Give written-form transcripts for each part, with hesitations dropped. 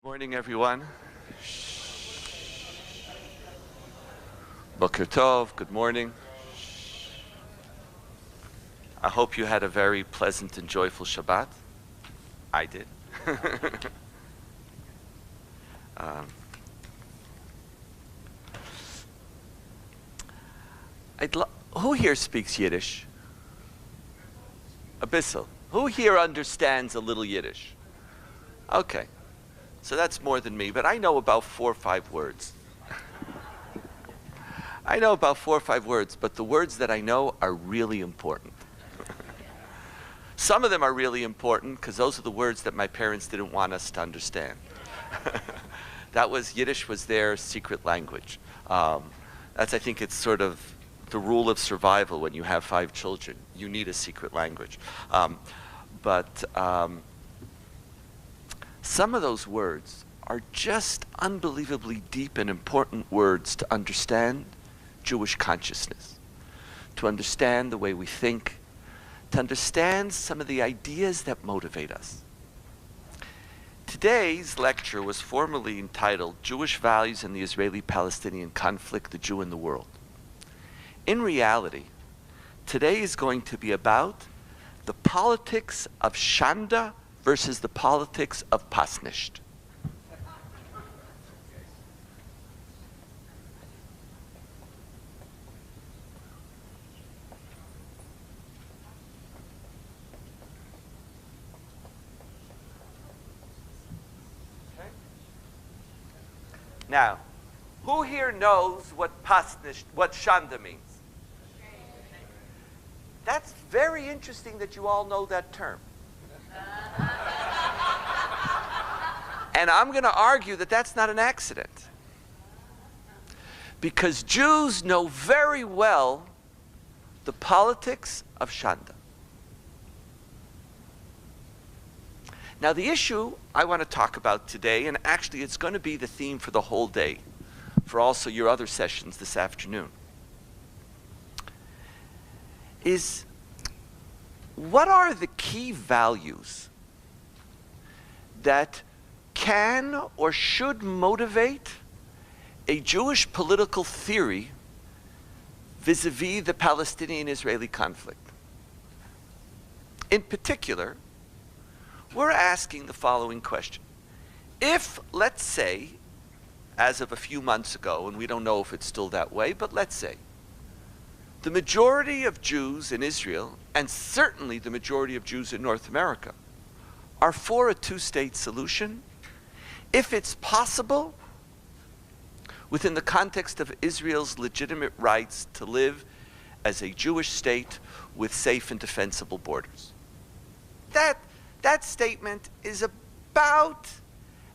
Morning, everyone. Boker Tov, good morning. I hope you had a very pleasant and joyful Shabbat. I did. um, who here speaks Yiddish? Abyssal. Who here understands a little Yiddish? Okay. So that's more than me, but I know about 4 or 5 words. I know about 4 or 5 words, but the words that I know are really important. Some of them are really important because those are the words that my parents didn't want us to understand. Yiddish was their secret language. I think it's sort of the rule of survival when you have 5 children. You need a secret language. Some of those words are just unbelievably deep and important words to understand Jewish consciousness, to understand the way we think, to understand some of the ideas that motivate us. Today's lecture was formally entitled Jewish Values in the Israeli-Palestinian Conflict, the Jew in the World. In reality, today is going to be about the politics of Shanda versus the politics of Pasnisht. Now, who here knows what Shanda means? That's very interesting that you all know that term. And I'm going to argue that that's not an accident. Because Jews know very well the politics of Shanda. Now the issue I want to talk about today, and actually it's going to be the theme for the whole day, for also your other sessions this afternoon, is what are the key values that can or should motivate a Jewish political theory vis-a-vis the Palestinian-Israeli conflict. In particular, we're asking the following question. If, let's say, as of a few months ago, and we don't know if it's still that way, but let's say, the majority of Jews in Israel, and certainly the majority of Jews in North America, are for a 2-state solution, if it's possible, within the context of Israel's legitimate rights to live as a Jewish state with safe and defensible borders. That statement is about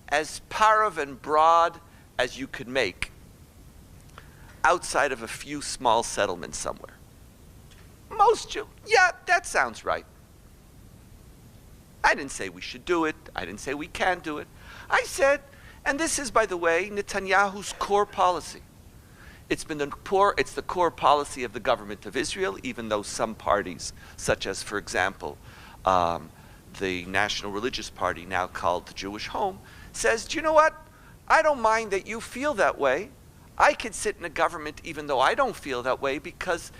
as parav and broad as you could make outside of a few small settlements somewhere. Most Jews, yeah, that sounds right. I didn't say we should do it. I didn't say we can't do it. I said, and this is, by the way, Netanyahu's core policy. It's the core policy of the government of Israel, even though some parties, such as, for example, the National Religious Party, now called the Jewish Home, says, do you know what? I don't mind that you feel that way. I could sit in a government even though I don't feel that way, because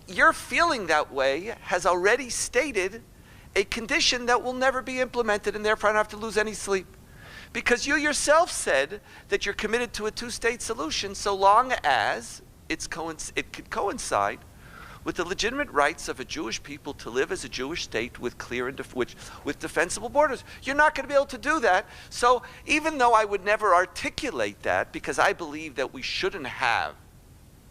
your feeling that way has already stated a condition that will never be implemented, and therefore I don't have to lose any sleep. Because you yourself said that you're committed to a 2-state solution so long as it could coincide with the legitimate rights of a Jewish people to live as a Jewish state with clear and with defensible borders. You're not going to be able to do that. So even though I would never articulate that, because I believe that we shouldn't have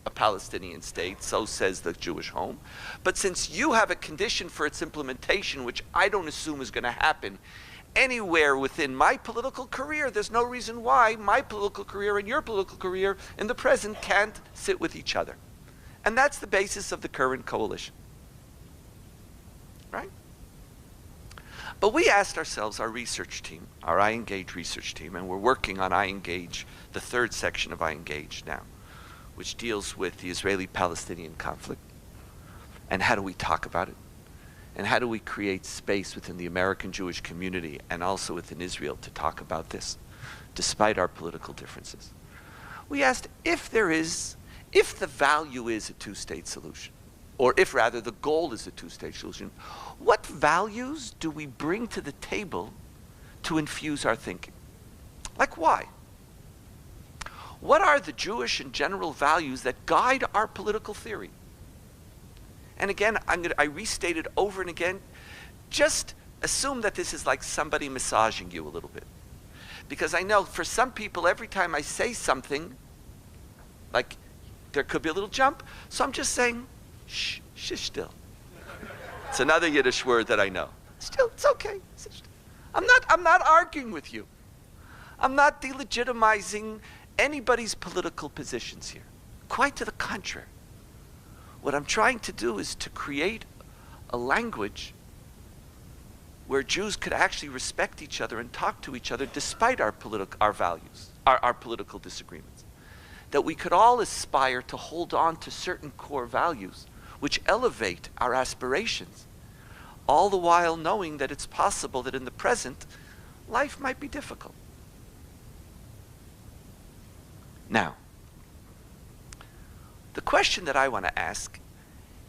a Palestinian state, so says the Jewish Home, but since you have a condition for its implementation, which I don't assume is going to happen anywhere within my political career, there's no reason why my political career and your political career in the present can't sit with each other. And that's the basis of the current coalition. Right? But we asked ourselves, our research team, our iEngage research team, and we're working on iEngage, the 3rd section of iEngage now, which deals with the Israeli-Palestinian conflict. And how do we talk about it? And how do we create space within the American Jewish community and also within Israel to talk about this? despite our political differences. We asked if the value is a two-state solution, or if rather the goal is a two-state solution, what values do we bring to the table to infuse our thinking? Like why? What are the Jewish and general values that guide our political theory? And again, I restate it over and again. Just assume that this is like somebody massaging you a little bit. Because I know for some people, every time I say something, like there could be a little jump. So I'm just saying, shh, still. It's another Yiddish word that I know. Still, it's okay. I'm not arguing with you. I'm not delegitimizing anybody's political positions here. Quite to the contrary. What I'm trying to do is to create a language where Jews could actually respect each other and talk to each other despite our values, our political disagreements. That we could all aspire to hold on to certain core values which elevate our aspirations, all the while knowing that it's possible that in the present, life might be difficult. Now, the question that I want to ask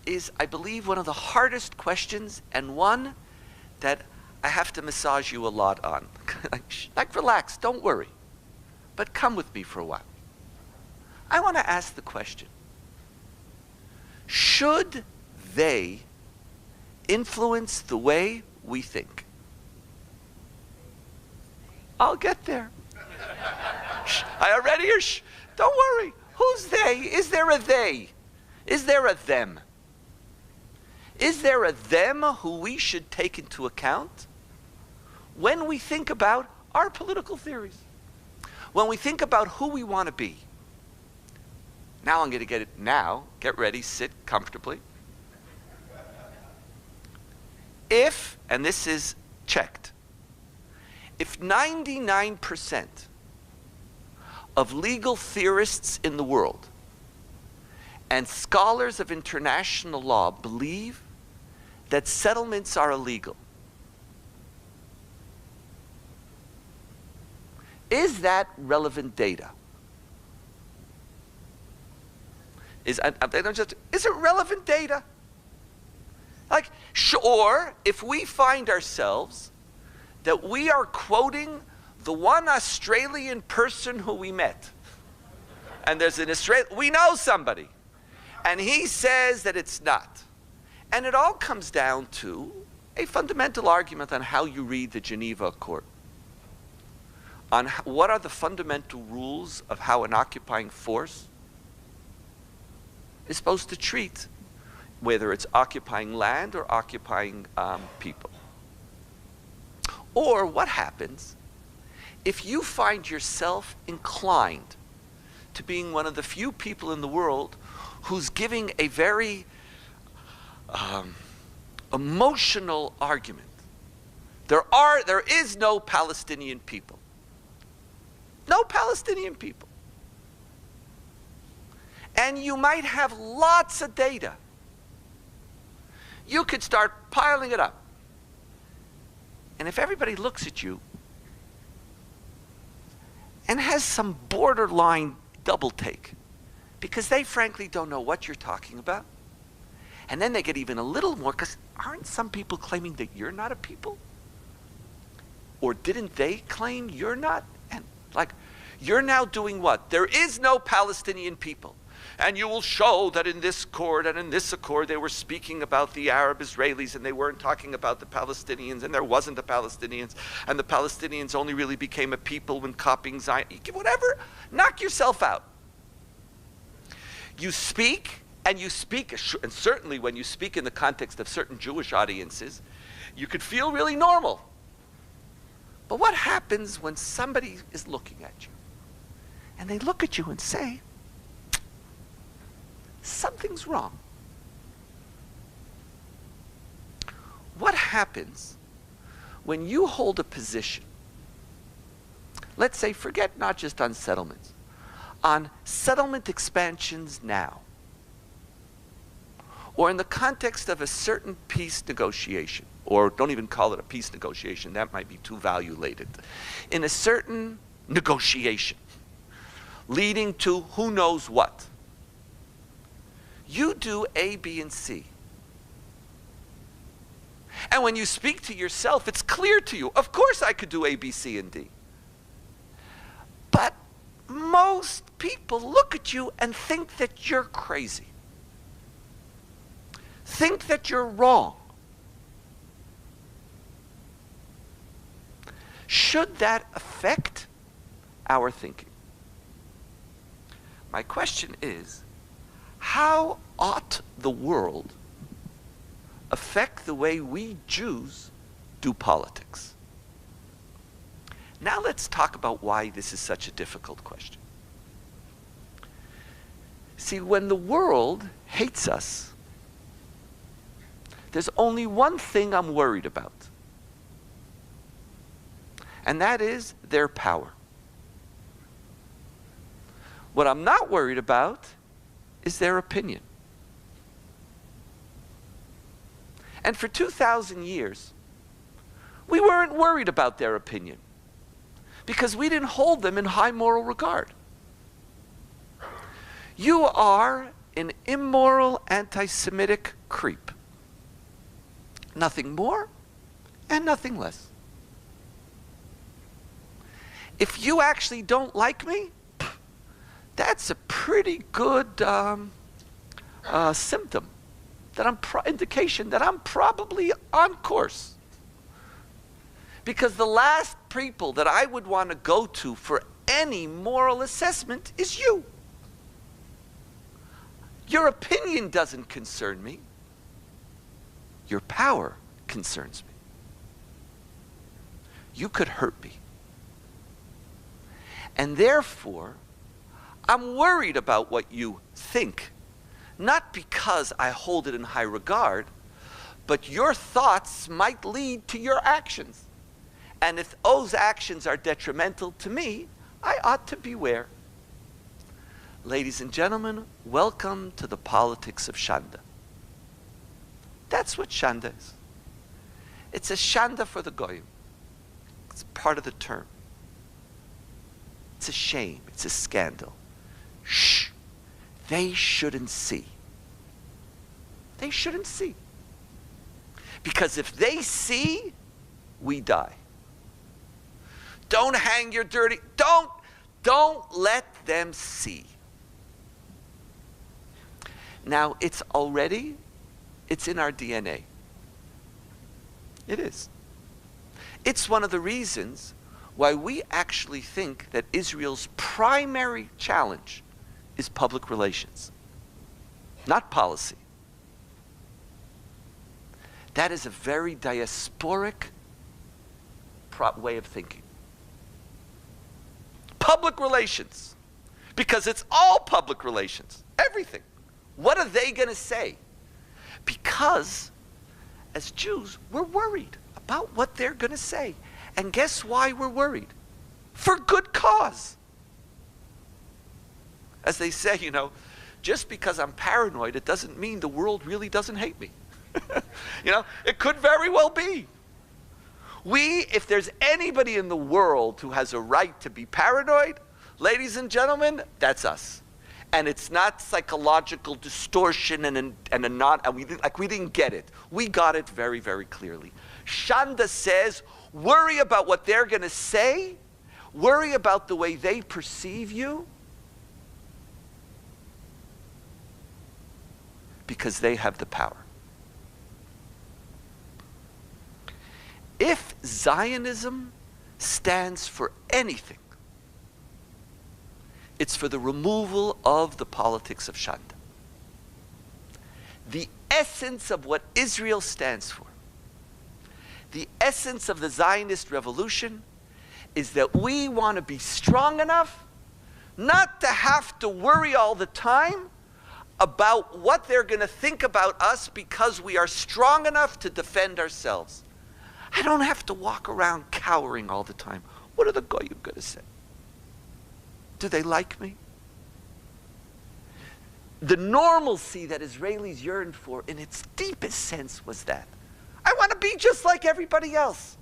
is, I believe, one of the hardest questions and one that I have to massage you a lot on. like, relax, don't worry, but come with me for a while. I want to ask the question, should they influence the way we think? I'll get there. I already hear, don't worry. Who's they? Is there a they? Is there a them? Is there a them who we should take into account when we think about our political theories? When we think about who we want to be? Now I'm going to get it now. Get ready, sit comfortably. If, and this is checked, if 99% of legal theorists in the world and scholars of international law believe that settlements are illegal, is that relevant data? Is it relevant data? Like, sure, if we find ourselves that we are quoting the one Australian person who we met, and there's an Australian, we know somebody, and he says that it's not. And it all comes down to a fundamental argument on how you read the Geneva Accord, on what are the fundamental rules of how an occupying force is supposed to treat, whether it's occupying land or occupying people. Or what happens if you find yourself inclined to being one of the few people in the world who's giving a very emotional argument? There is no Palestinian people. No Palestinian people. And you might have lots of data. You could start piling it up. And if everybody looks at you and has some borderline double take, because they frankly don't know what you're talking about, and then they get even a little more, because aren't some people claiming that you're not a people? Or didn't they claim you're not? And like, you're now doing what? There is no Palestinian people. And you will show that in this accord and in this accord they were speaking about the Arab Israelis and they weren't talking about the Palestinians, and there wasn't the Palestinians, and the Palestinians only really became a people when copying Zion. Whatever, knock yourself out. You speak, and certainly when you speak in the context of certain Jewish audiences, you could feel really normal. But what happens when somebody is looking at you and they look at you and say, something's wrong? What happens when you hold a position, let's say, forget not just on settlements, on settlement expansions now, or in the context of a certain peace negotiation, or don't even call it a peace negotiation, that might be too value-laden, in a certain negotiation, leading to who knows what. You do A, B, and C. And when you speak to yourself, it's clear to you, of course I could do A, B, C, and D. But most people look at you and think that you're crazy. Think that you're wrong. Should that affect our thinking? My question is, how ought the world affect the way we Jews do politics? Now let's talk about why this is such a difficult question. See, when the world hates us, there's only one thing I'm worried about, and that is their power. What I'm not worried about is their opinion. And for 2,000 years, we weren't worried about their opinion because we didn't hold them in high moral regard. You are an immoral anti-Semitic creep. Nothing more and nothing less. If you actually don't like me, that's a pretty good symptom, that indication that I'm probably on course. Because the last people that I would want to go to for any moral assessment is you. Your opinion doesn't concern me. Your power concerns me. You could hurt me. And therefore, I'm worried about what you think, not because I hold it in high regard, but your thoughts might lead to your actions. And if those actions are detrimental to me, I ought to beware. Ladies and gentlemen, welcome to the politics of Shanda. That's what Shanda is. It's a Shanda for the Goyim. It's part of the term. It's a shame. It's a scandal. Shh. They shouldn't see. They shouldn't see. Because if they see, we die. Don't hang your dirty, don't let them see. Now, it's in our DNA. It is. It's one of the reasons why we actually think that Israel's primary challenge is public relations, not policy. That is a very diasporic way of thinking. Public relations, because it's all public relations, everything. What are they going to say? Because as Jews, we're worried about what they're going to say. And guess why we're worried? For good cause. As they say, just because I'm paranoid, it doesn't mean the world really doesn't hate me. It could very well be. If there's anybody in the world who has a right to be paranoid, ladies and gentlemen, that's us. And it's not psychological distortion we didn't get it. We got it very, very clearly. Shanda says, worry about what they're going to say, worry about the way they perceive you, because they have the power. If Zionism stands for anything, it's for the removal of the politics of Shanda. The essence of what Israel stands for, the essence of the Zionist revolution, is that we want to be strong enough not to have to worry all the time about what they're going to think about us, because we are strong enough to defend ourselves. I don't have to walk around cowering all the time. What are the Goyim going to say? Do they like me? The normalcy that Israelis yearned for in its deepest sense was that I want to be just like everybody else.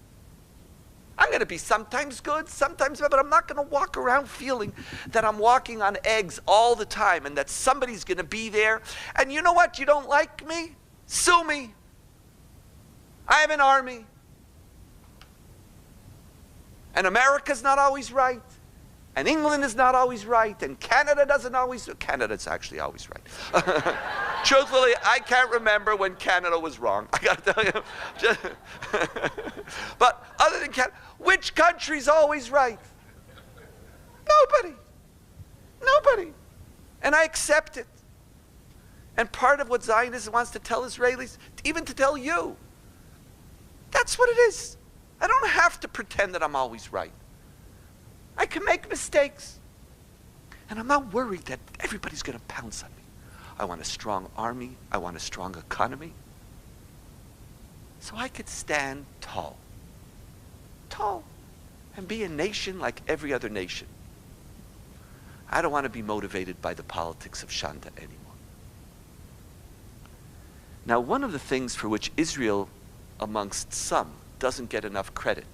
I'm going to be sometimes good, sometimes bad, but I'm not going to walk around feeling that I'm walking on eggs all the time and that somebody's going to be there. And you know what? You don't like me? Sue me. I have an army. And America's not always right. And England is not always right. And Canada doesn't always. Canada's actually always right. Truthfully, I can't remember when Canada was wrong. I got to tell you. But other than Canada, which country's always right? Nobody. Nobody. And I accept it. And part of what Zionism wants to tell Israelis, even to tell you, that's what it is. I don't have to pretend that I'm always right. I can make mistakes. And I'm not worried that everybody's going to pounce on me. I want a strong army. I want a strong economy. So I could stand tall. Tall. And be a nation like every other nation. I don't want to be motivated by the politics of Shanda anymore. Now, one of the things for which Israel, amongst some, doesn't get enough credit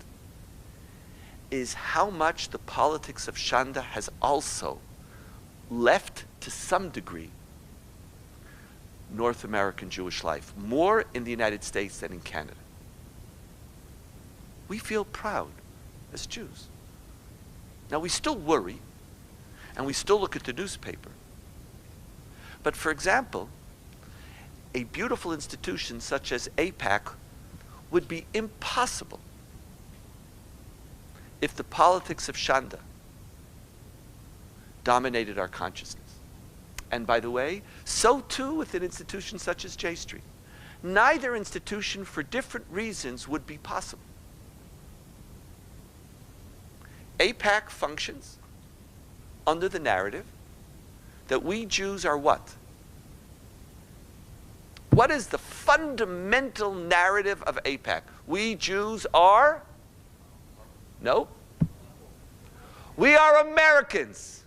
is how much the politics of Shanda has also left, to some degree, North American Jewish life, more in the United States than in Canada. We feel proud as Jews. Now, we still worry, and we still look at the newspaper. But for example, a beautiful institution such as AIPAC would be impossible if the politics of Shanda dominated our consciousness. And by the way, so too with an institution such as J Street. Neither institution, for different reasons, would be possible. AIPAC functions under the narrative that we Jews are what? What is the fundamental narrative of AIPAC? We Jews are? Nope. We are Americans.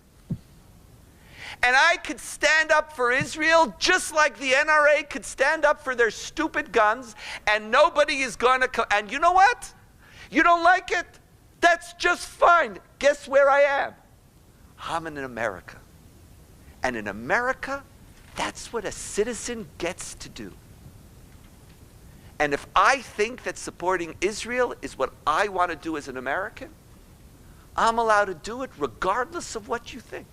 And I could stand up for Israel just like the NRA could stand up for their stupid guns, and nobody is going to come. And you know what? You don't like it? That's just fine. Guess where I am? I'm in America. And in America, that's what a citizen gets to do. And if I think that supporting Israel is what I want to do as an American, I'm allowed to do it regardless of what you think.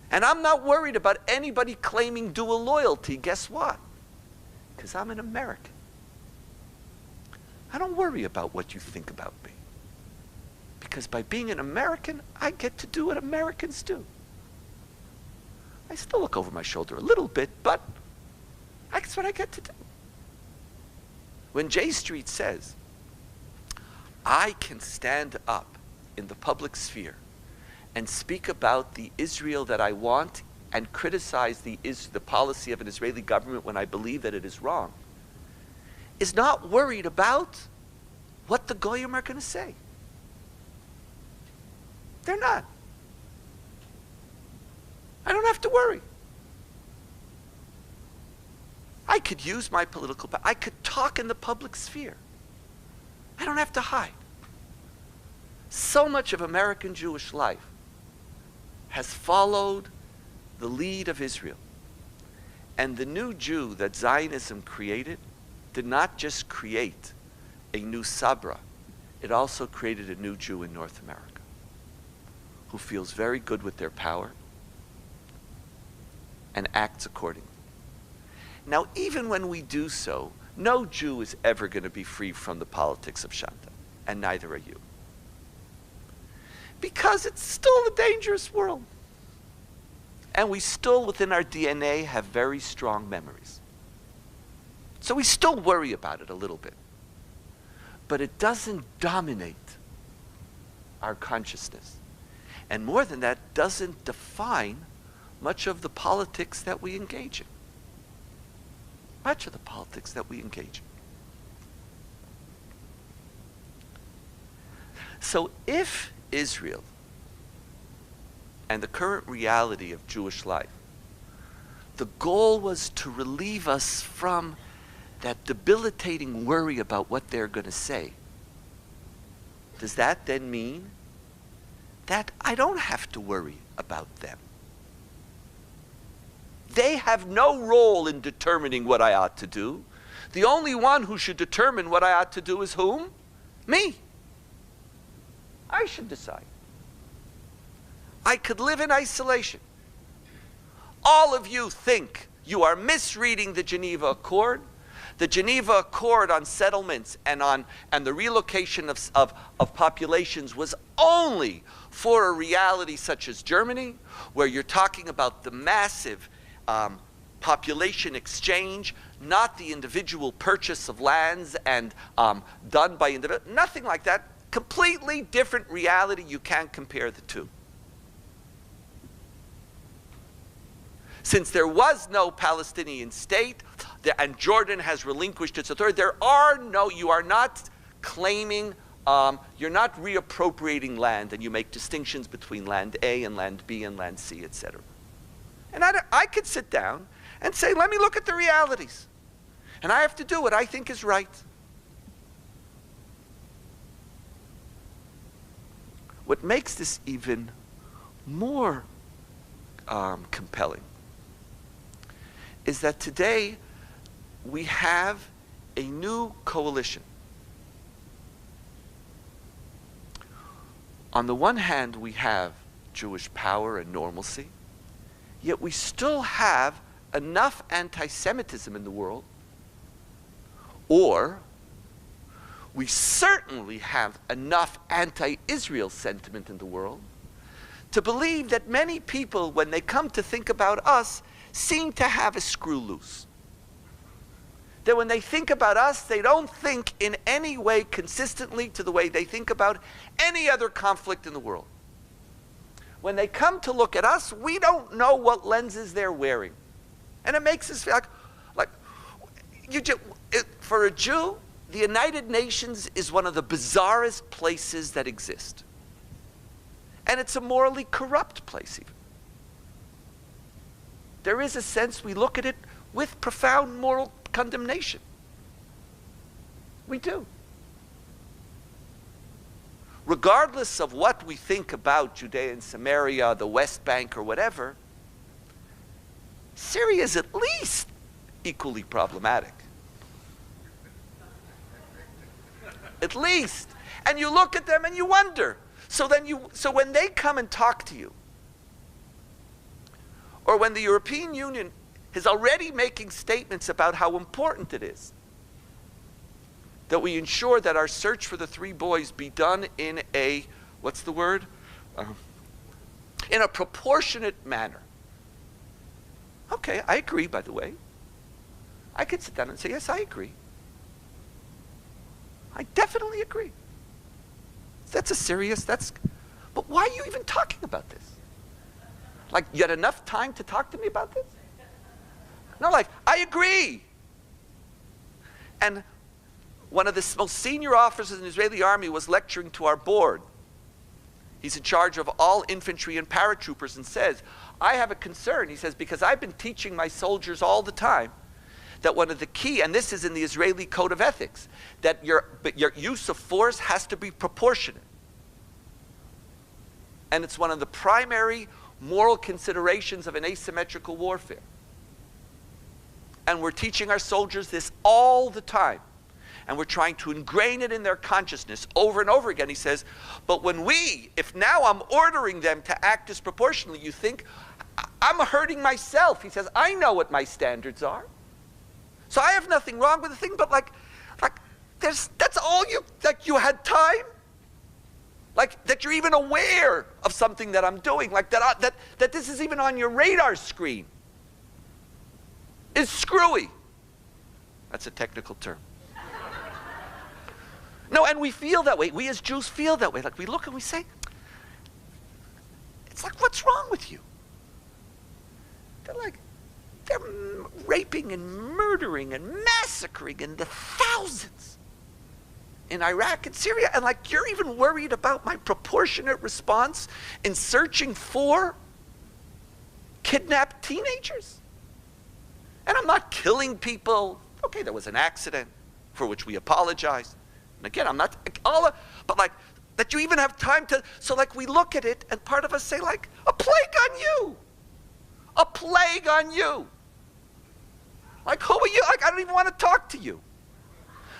And I'm not worried about anybody claiming dual loyalty. Guess what? Because I'm an American. I don't worry about what you think about me. Because by being an American, I get to do what Americans do. I still look over my shoulder a little bit, but that's what I get to do. When J Street says, I can stand up in the public sphere and speak about the Israel that I want and criticize the policy of an Israeli government when I believe that it is wrong, is not worried about what the Goyim are going to say. They're not. I don't have to worry. I could use my political power. I could talk in the public sphere. I don't have to hide. So much of American Jewish life has followed the lead of Israel. And the new Jew that Zionism created did not just create a new Sabra, it also created a new Jew in North America who feels very good with their power and acts accordingly. Now, even when we do so, no Jew is ever going to be free from the politics of Shanta, and neither are you. Because it's still a dangerous world. And we still, within our DNA, have very strong memories. So we still worry about it a little bit. But it doesn't dominate our consciousness. And more than that, doesn't define much of the politics that we engage in. Much of the politics that we engage in. So if Israel and the current reality of Jewish life, the goal was to relieve us from that debilitating worry about what they're going to say, does that then mean that I don't have to worry about them? They have no role in determining what I ought to do. The only one who should determine what I ought to do is whom? Me. I should decide. I could live in isolation. All of you think you are misreading the Geneva Accord. The Geneva Accord on settlements and the relocation of populations was only for a reality such as Germany, where you're talking about the massive population exchange, not the individual purchase of lands and done by individuals. Nothing like that. Completely different reality. You can't compare the two. Since there was no Palestinian state, and Jordan has relinquished its authority, you are not claiming, you're not reappropriating land, and you make distinctions between land A and land B and land C, etc. And I could sit down and say, let me look at the realities. And I have to do what I think is right. What makes this even more compelling is that today we have a new coalition. On the one hand, we have Jewish power and normalcy, yet we still have enough anti-Semitism in the world, or we certainly have enough anti-Israel sentiment in the world to believe that many people, when they come to think about us, seem to have a screw loose. That when they think about us, they don't think in any way consistently to the way they think about any other conflict in the world. When they come to look at us, we don't know what lenses they're wearing. And it makes us feel like for a Jew, the United Nations is one of the bizarrest places that exist. And it's a morally corrupt place even. There is a sense we look at it with profound moral condemnation. We do. Regardless of what we think about Judea and Samaria, the West Bank, or whatever, Syria is at least equally problematic. At least. And you look at them and you wonder. So when they come and talk to you, or when the European Union is already making statements about how important it is that we ensure that our search for the three boys be done in a, what's the word? In a proportionate manner. Okay, I agree, by the way. I could sit down and say, yes, I agree. I definitely agree. But why are you even talking about this? Like, you had enough time to talk to me about this? No, like, I agree. And one of the most senior officers in the Israeli army was lecturing to our board. He's in charge of all infantry and paratroopers and says, I have a concern, he says, because I've been teaching my soldiers all the time that one of the key, and this is in the Israeli Code of Ethics, that your use of force has to be proportionate. And it's one of the primary moral considerations of an asymmetrical warfare. And we're teaching our soldiers this all the time. And we're trying to ingrain it in their consciousness over and over again. He says, but if now I'm ordering them to act disproportionately, you think, I'm hurting myself. He says, I know what my standards are. So I have nothing wrong with the thing, but that's all you had time? Like, that you're even aware of something that I'm doing, like that this is even on your radar screen, is screwy. That's a technical term. No, and we feel that way. We as Jews feel that way. Like, we look and we say, it's like, what's wrong with you? They're raping and murdering and massacring in the thousands in Iraq and Syria, and you're even worried about my proportionate response in searching for kidnapped teenagers? And I'm not killing people. Okay, there was an accident for which we apologize. And again, I'm not but That you even have time to, so like we look at it and part of us say like, a plague on you. A plague on you. Like, who are you? Like, I don't even want to talk to you.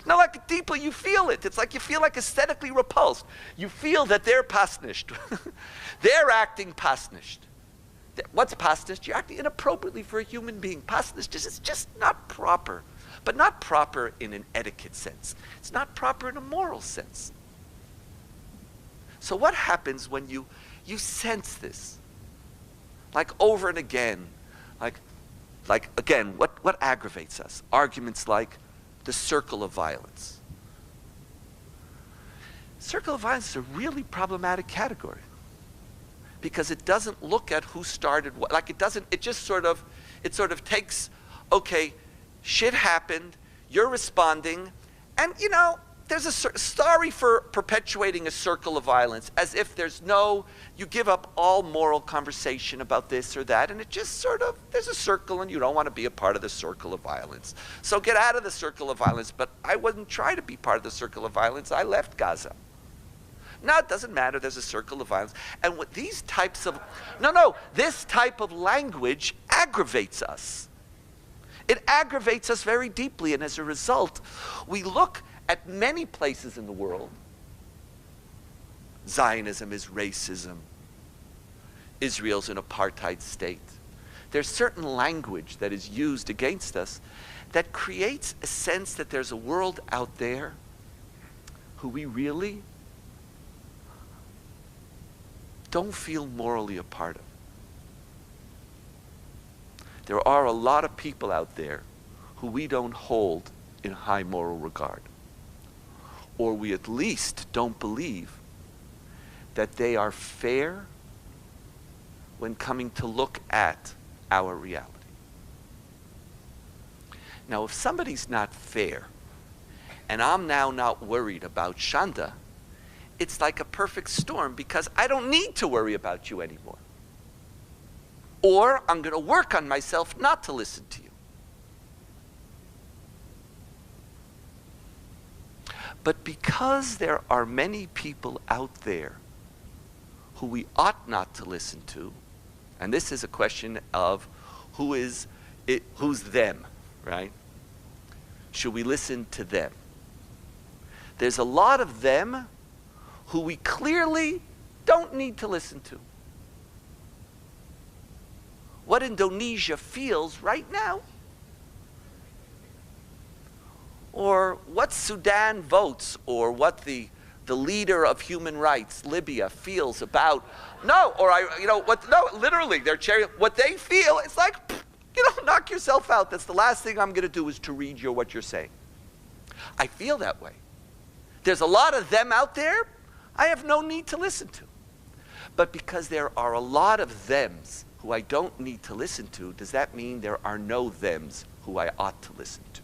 No, like deeply you feel it. It's like you feel like aesthetically repulsed. You feel that they're pasnished. They're acting pasnished. What's pasnished? You're acting inappropriately for a human being. Pasnished is just not proper. But not proper in an etiquette sense. It's not proper in a moral sense. So what happens when you sense this? Like over and again. Like again, what aggravates us? Arguments like the circle of violence. Circle of violence is a really problematic category. Because it doesn't look at who started what. Like it just sort of takes, okay, shit happened, you're responding, and you know, there's sorry for perpetuating a circle of violence, as if you give up all moral conversation about this or that, and it just sort of, there's a circle and you don't want to be a part of the circle of violence. So get out of the circle of violence, but I wouldn't try to be part of the circle of violence, I left Gaza. No, it doesn't matter, there's a circle of violence. And with these types of, this type of language aggravates us. It aggravates us very deeply, and as a result, we look at many places in the world. Zionism is racism. Israel's an apartheid state. There's certain language that is used against us that creates a sense that there's a world out there who we really don't feel morally a part of. There are a lot of people out there who we don't hold in high moral regard. Or we at least don't believe that they are fair when coming to look at our reality. Now, if somebody's not fair, and I'm now not worried about Shanda, it's like a perfect storm because I don't need to worry about you anymore. Or I'm going to work on myself not to listen to you. But because there are many people out there who we ought not to listen to, and this is a question of who's them, right? Should we listen to them? There's a lot of them who we clearly don't need to listen to. What Indonesia feels right now, or what Sudan votes, or what the leader of human rights, Libya, feels about, literally, what they feel, it's like, knock yourself out. That's the last thing I'm going to do is to read what you're saying. I feel that way. There's a lot of them out there I have no need to listen to. But because there are a lot of thems who I don't need to listen to, does that mean there are no thems who I ought to listen to?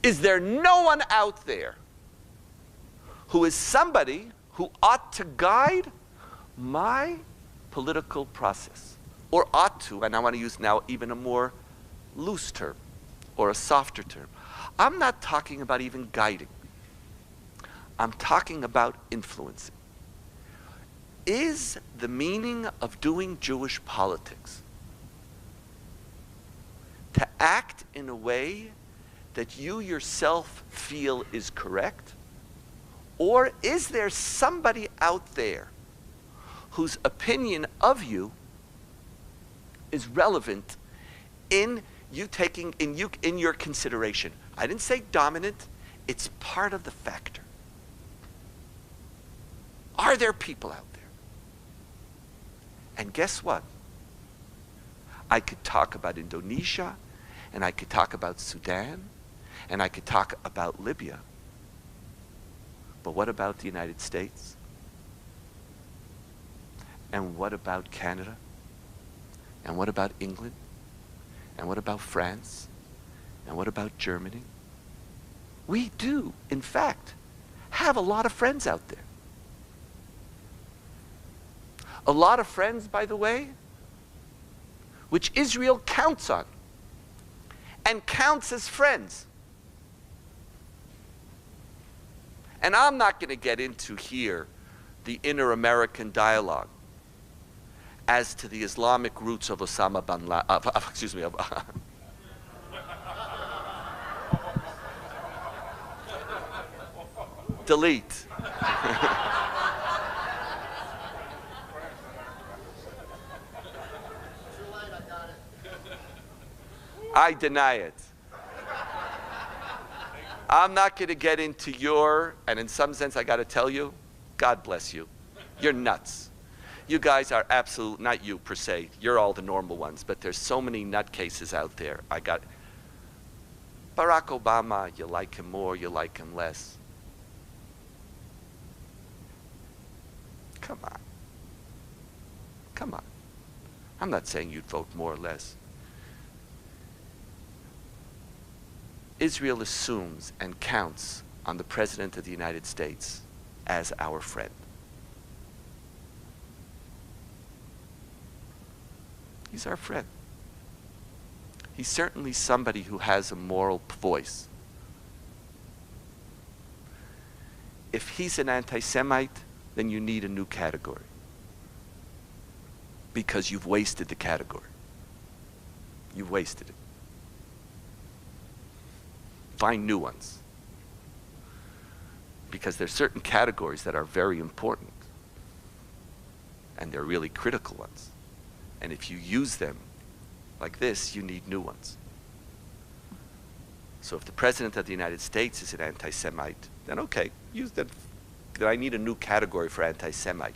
Is there no one out there who is somebody who ought to guide my political process? Or ought to, and I want to use now even a more loose term, or a softer term. I'm not talking about even guiding. I'm talking about influencing. Is the meaning of doing Jewish politics to act in a way that you yourself feel is correct? Or is there somebody out there whose opinion of you is relevant in your consideration? I didn't say dominant, it's part of the factor. Are there people out there? And guess what? I could talk about Indonesia, and I could talk about Sudan, and I could talk about Libya. But what about the United States? And what about Canada? And what about England? And what about France? And what about Germany? We do, in fact, have a lot of friends out there. A lot of friends, by the way, which Israel counts on and counts as friends. And I'm not going to get into here the inner American dialogue as to the Islamic roots of Osama bin Laden, excuse me, delete. I deny it. I'm not going to get into your, and in some sense I got to tell you, God bless you. You're nuts. You guys are absolute, not you per se, you're all the normal ones, but there's so many nutcases out there. I got Barack Obama, you like him more, you like him less. Come on. Come on. I'm not saying you'd vote more or less. Israel assumes and counts on the President of the United States as our friend. He's our friend. He's certainly somebody who has a moral voice. If he's an anti-Semite, then you need a new category, because you've wasted the category. You've wasted it. Find new ones, because there's certain categories that are very important, and they're really critical ones. And if you use them like this, you need new ones. So if the President of the United States is an anti-Semite, then okay, use that. Then I need a new category for anti-Semite.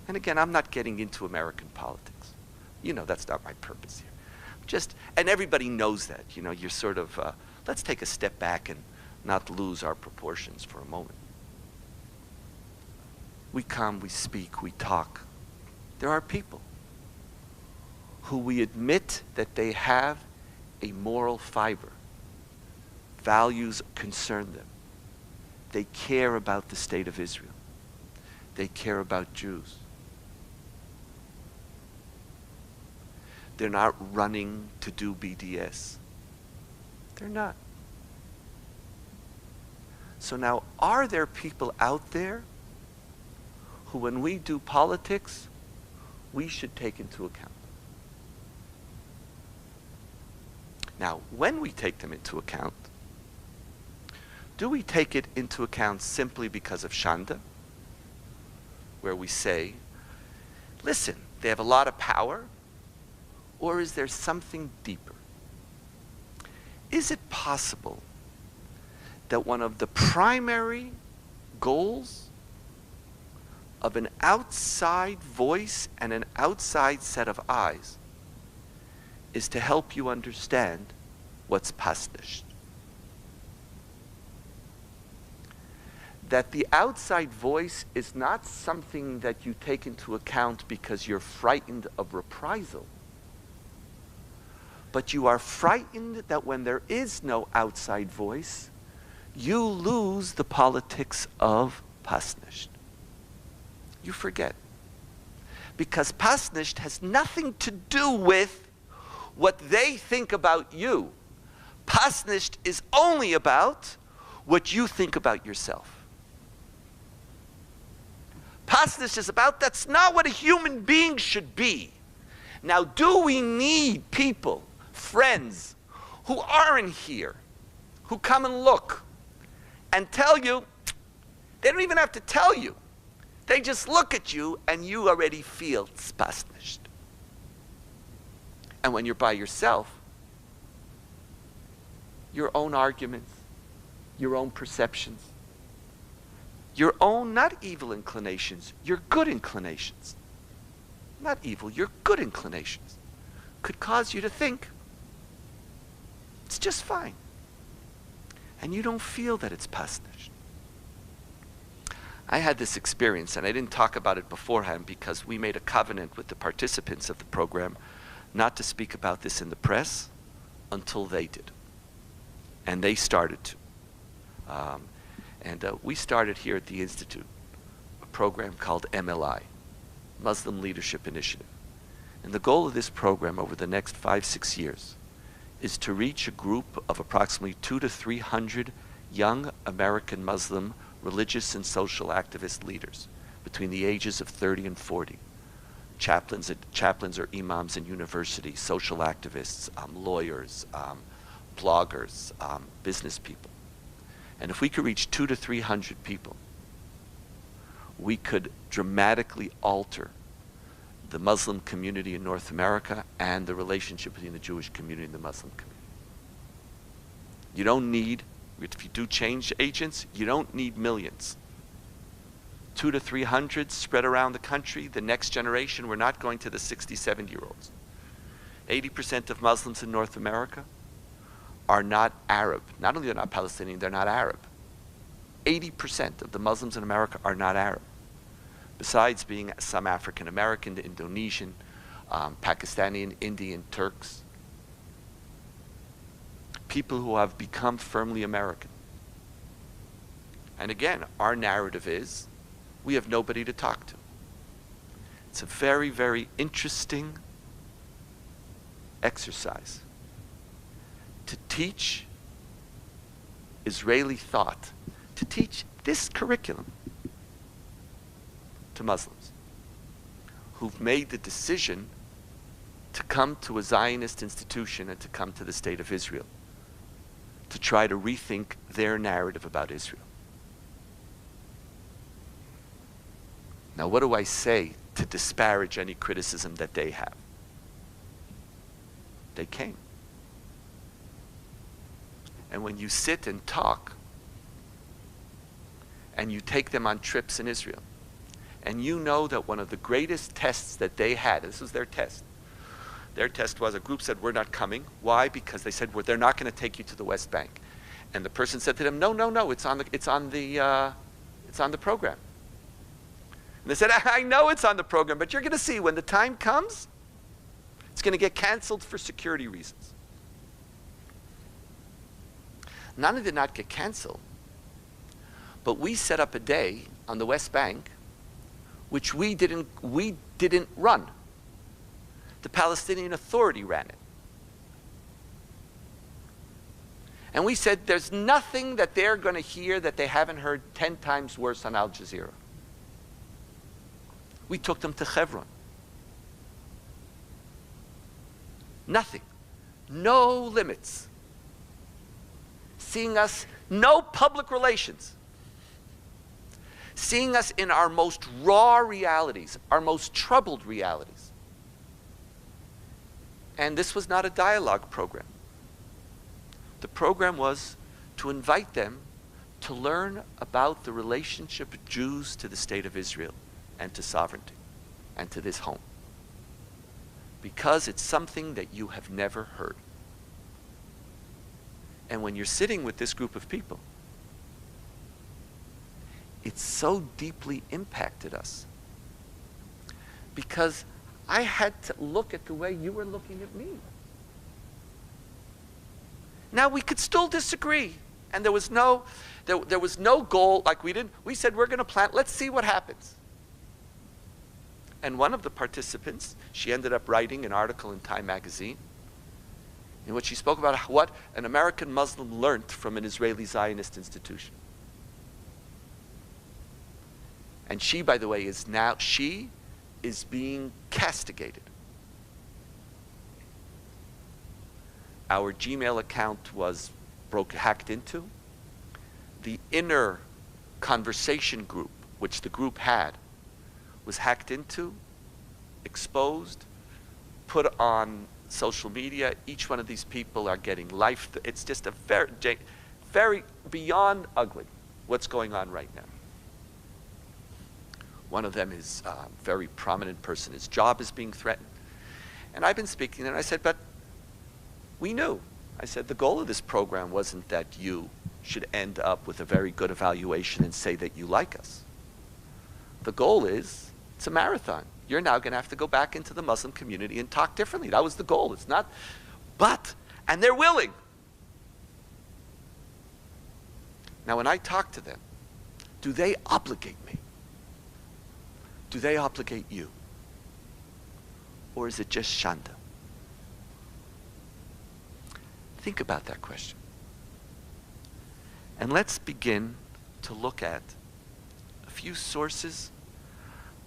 And again, I'm not getting into American politics. You know, that's not my purpose here. Just, and everybody knows that, you know, you're sort of, let's take a step back and not lose our proportions for a moment. We come, we speak, we talk. There are people who we admit that they have a moral fiber. Values concern them. They care about the state of Israel. They care about Jews. They're not running to do BDS. They're not. So now, are there people out there who, when we do politics, we should take into account? Now, when we take them into account, do we take it into account simply because of Shanda, where we say, listen, they have a lot of power, or is there something deeper? Is it possible that one of the primary goals of an outside voice and an outside set of eyes is to help you understand what's pasnish? That the outside voice is not something that you take into account because you're frightened of reprisal, but you are frightened that when there is no outside voice, you lose the politics of pasnisht. You forget. Because pasnisht has nothing to do with what they think about you. Pasnisht is only about what you think about yourself. Pasnisht is about, that's not what a human being should be. Now, do we need people, friends, who aren't here, who come and look and tell you? They don't even have to tell you. They just look at you and you already feel pasnisht. And when you're by yourself, your own arguments, your own perceptions, your own, not evil inclinations, your good inclinations, not evil, your good inclinations, could cause you to think it's just fine. And you don't feel that it's pasnish. I had this experience, and I didn't talk about it beforehand because we made a covenant with the participants of the program not to speak about this in the press until they did. And they started to. We started here at the Institute a program called MLI, Muslim Leadership Initiative. And the goal of this program over the next 5-6 years is to reach a group of approximately 200 to 300 young American Muslim religious and social activist leaders between the ages of 30 and 40. Chaplains or imams in universities, social activists, lawyers, bloggers, business people. And if we could reach 200 to 300 people, we could dramatically alter the Muslim community in North America and the relationship between the Jewish community and the Muslim community. You don't need, if you do change agents, you don't need millions. 200 to 300 spread around the country. The next generation, we're not going to the 60, 70-year-olds. 80% of Muslims in North America are not Arab. Not only are they not Palestinian, they're not Arab. 80% of the Muslims in America are not Arab. Besides being some African American, Indonesian, Pakistani, and Indian, Turks. People who have become firmly American. And again, our narrative is, we have nobody to talk to. It's a very, very interesting exercise to teach Israeli thought, to teach this curriculum to Muslims who've made the decision to come to a Zionist institution and to come to the state of Israel, to try to rethink their narrative about Israel. Now, what do I say to disparage any criticism that they have? They came. And when you sit and talk, and you take them on trips in Israel, and you know that one of the greatest tests that they had, this was their test. Their test was, a group said, we're not coming. Why? Because they said, well, they're not going to take you to the West Bank. And the person said to them, no, it's on the program. And they said, I know it's on the program, but you're going to see when the time comes, it's going to get canceled for security reasons. Not only did it not get canceled, but we set up a day on the West Bank which we didn't run. The Palestinian Authority ran it. And we said there's nothing that they're going to hear that they haven't heard 10 times worse on Al Jazeera. We took them to Hebron. Nothing. No limits. Seeing us, no public relations. Seeing us in our most raw realities, our most troubled realities. And this was not a dialogue program. The program was to invite them to learn about the relationship of Jews to the state of Israel and to sovereignty and to this home. Because it's something that you have never heard. And when you're sitting with this group of people, it so deeply impacted us. Because I had to look at the way you were looking at me. Now we could still disagree. And there was no goal, like we said we're going to plan, let's see what happens. And one of the participants, she ended up writing an article in Time magazine in which she spoke about what an American Muslim learned from an Israeli Zionist institution. And she, by the way, is being castigated. Our Gmail account was hacked into. The inner conversation group, which the group had, was hacked into, exposed, put on social media. Each one of these people are getting life. It's just a very beyond ugly what's going on right now. One of them is a very prominent person. His job is being threatened. And I've been speaking, and I said, but we knew. I said, the goal of this program wasn't that you should end up with a very good evaluation and say that you like us. The goal is, it's a marathon. You're now going to have to go back into the Muslim community and talk differently. That was the goal. It's not, and they're willing. Now, when I talk to them, do they obligate me? Do they obligate you? Or is it just Shanda? Think about that question. And let's begin to look at a few sources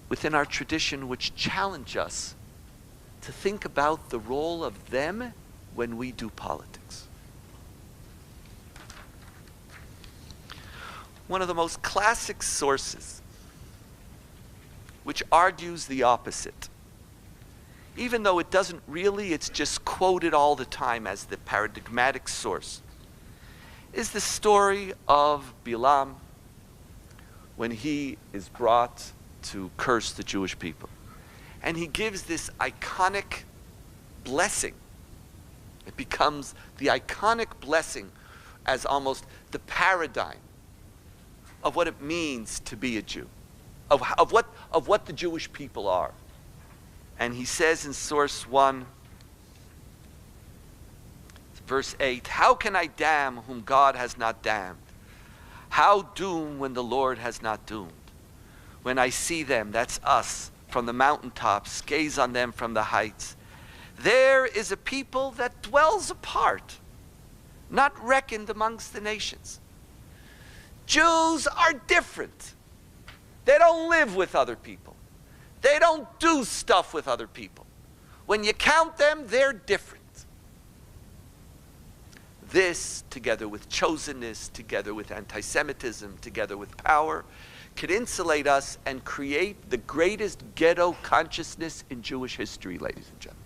within our tradition which challenge us to think about the role of them when we do politics. One of the most classic sources which argues the opposite, even though it doesn't really, it's just quoted all the time as the paradigmatic source, is the story of Bilam when he is brought to curse the Jewish people. And he gives this iconic blessing. It becomes the iconic blessing as almost the paradigm of what it means to be a Jew, of what the Jewish people are. And he says in source 1, verse 8, "How can I damn whom God has not damned? How doom when the Lord has not doomed? When I see them," that's us, "from the mountaintops, gaze on them from the heights. There is a people that dwells apart, not reckoned amongst the nations." Jews are different. They don't live with other people. They don't do stuff with other people. When you count them, they're different. This, together with chosenness, together with anti-Semitism, together with power, could insulate us and create the greatest ghetto consciousness in Jewish history, ladies and gentlemen.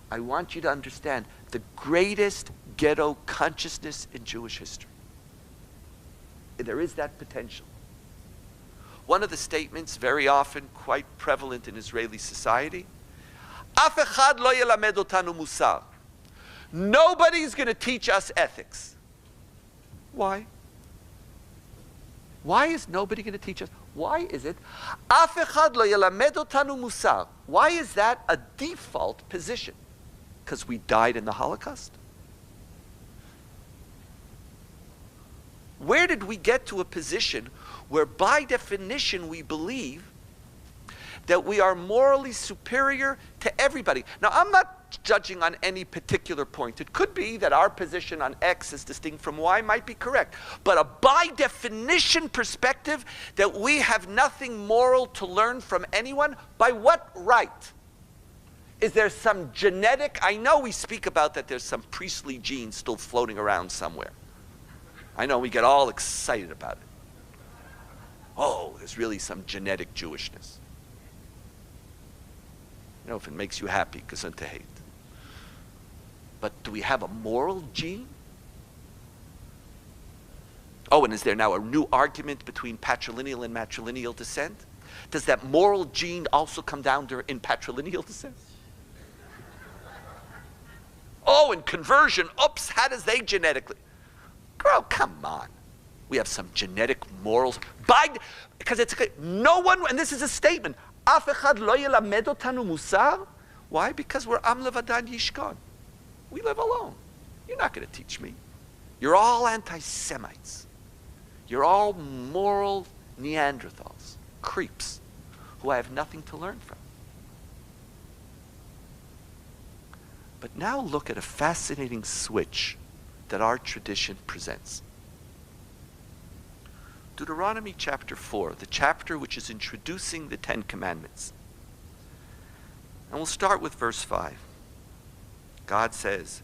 I want you to understand the greatest ghetto consciousness in Jewish history. There is that potential. One of the statements, very often quite prevalent in Israeli society, "Af echad lo yelamed otanu musar." Nobody's going to teach us ethics. Why? Why is nobody going to teach us? Why is it? "Af echad lo yelamed otanu musar." Why is that a default position? Because we died in the Holocaust? Where did we get to a position where by definition we believe that we are morally superior to everybody? Now, I'm not judging on any particular point. It could be that our position on X is distinct from Y, might be correct. But a by definition perspective that we have nothing moral to learn from anyone, by what right? Is there some genetic, I know we speak about that there's some priestly gene still floating around somewhere. I know we get all excited about it. Oh, there's really some genetic Jewishness. You know, if it makes you happy, gesund to hate. But do we have a moral gene? Oh, and is there now a new argument between patrilineal and matrilineal descent? Does that moral gene also come down in patrilineal descent? Oh, in conversion, oops, how does they genetically? Girl, come on. We have some genetic morals. Because it's no one, and this is a statement. Af echad lo yelamed otanu musar. Why? Because we're am levadan yishkon. We live alone. You're not going to teach me. You're all anti-Semites. You're all moral Neanderthals, creeps, who I have nothing to learn from. But now look at a fascinating switch that our tradition presents. Deuteronomy chapter 4, the chapter which is introducing the Ten Commandments. And we'll start with verse 5. God says,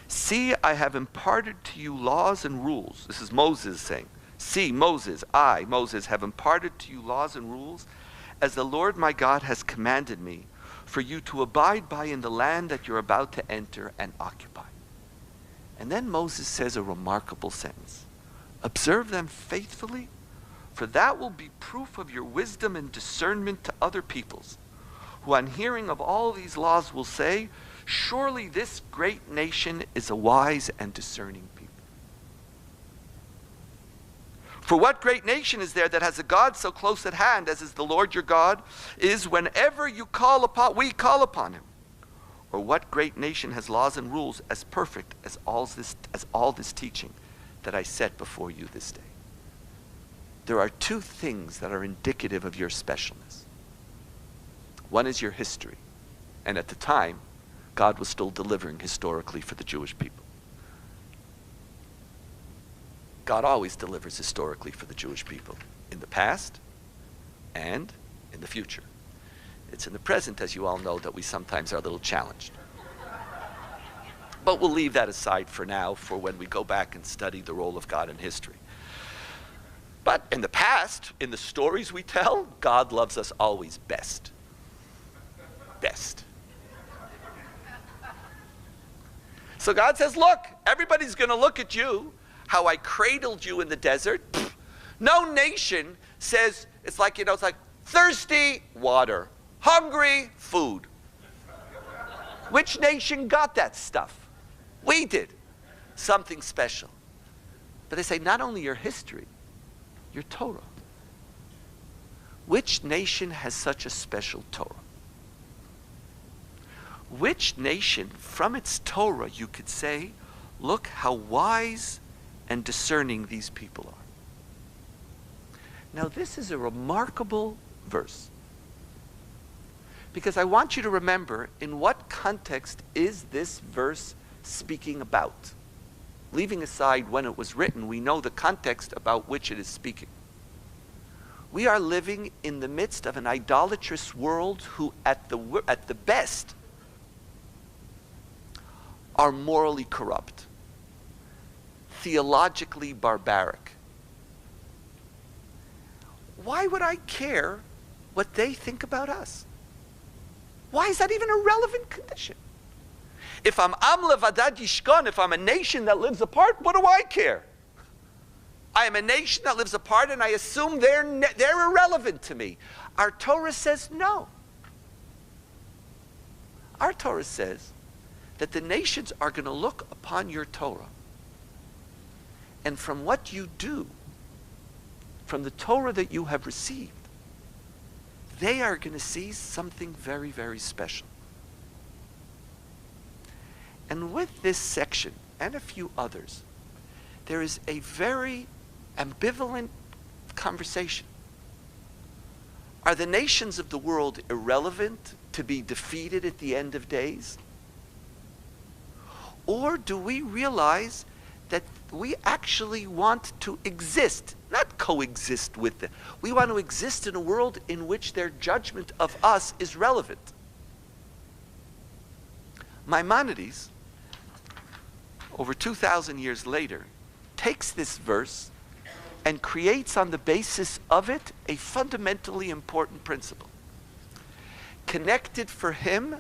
"See, I have imparted to you laws and rules." This is Moses saying, "See, Moses, I, Moses, have imparted to you laws and rules as the Lord my God has commanded me for you to abide by in the land that you're about to enter and occupy." And then Moses says a remarkable sentence. "Observe them faithfully, for that will be proof of your wisdom and discernment to other peoples, who on hearing of all these laws will say, surely this great nation is a wise and discerning people." For what great nation is there that has a God so close at hand as is the Lord your God, is whenever we call upon him? Or what great nation has laws and rules as perfect as all this teaching that I set before you this day? There are two things that are indicative of your specialness. One is your history, and at the time, God was still delivering historically for the Jewish people. God always delivers historically for the Jewish people, in the past and in the future. It's in the present, as you all know, that we sometimes are a little challenged. But we'll leave that aside for now, for when we go back and study the role of God in history. But in the past, in the stories we tell, God loves us always best. Best. So God says, look, everybody's going to look at you, how I cradled you in the desert. No nation says, it's like, it's like thirsty, water. Hungry, food. Which nation got that stuff? We did. Something special. But they say, not only your history, your Torah. Which nation has such a special Torah? Which nation, from its Torah, you could say, look how wise and discerning these people are. Now, this is a remarkable verse. Because I want you to remember, in what context is this verse speaking about? Leaving aside when it was written, we know the context about which it is speaking. We are living in the midst of an idolatrous world who, at the best, are morally corrupt, theologically barbaric. Why would I care what they think about us? Why is that even a relevant condition? If I'm Am Levadad Yishkon, if I'm a nation that lives apart, what do I care? I am a nation that lives apart and I assume they're irrelevant to me. Our Torah says no. Our Torah says that the nations are going to look upon your Torah. And from what you do, from the Torah that you have received, they are going to see something very, very special. And with this section, and a few others, there is a very ambivalent conversation. Are the nations of the world irrelevant to be defeated at the end of days? Or do we realize that we actually want to exist, not coexist with them? We want to exist in a world in which their judgment of us is relevant. Maimonides, over 2,000 years later, takes this verse and creates on the basis of it a fundamentally important principle, connected for him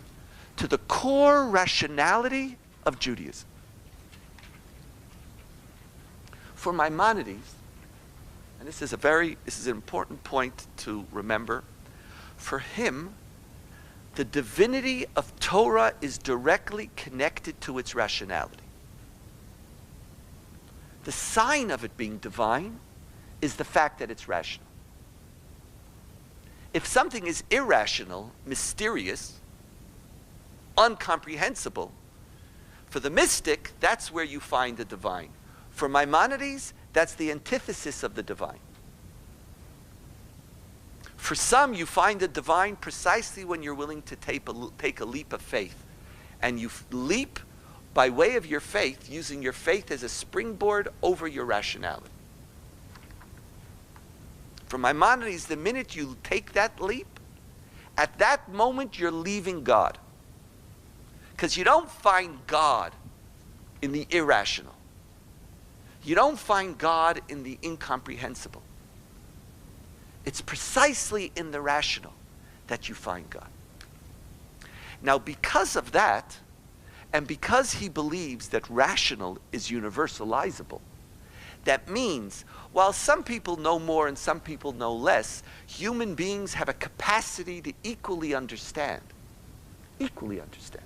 to the core rationality of Judaism. For Maimonides, and this is an important point to remember, for him, the divinity of Torah is directly connected to its rationality. The sign of it being divine is the fact that it's rational. If something is irrational, mysterious, incomprehensible, for the mystic, that's where you find the divine. For Maimonides, that's the antithesis of the divine. For some, you find the divine precisely when you're willing to take a leap of faith. And you leap by way of your faith, using your faith as a springboard over your rationality. For Maimonides, the minute you take that leap, at that moment you're leaving God. Because you don't find God in the irrational. You don't find God in the incomprehensible. It's precisely in the rational that you find God. Now, because of that, and because he believes that rational is universalizable, that means, while some people know more and some people know less, human beings have a capacity to equally understand. Equally understand.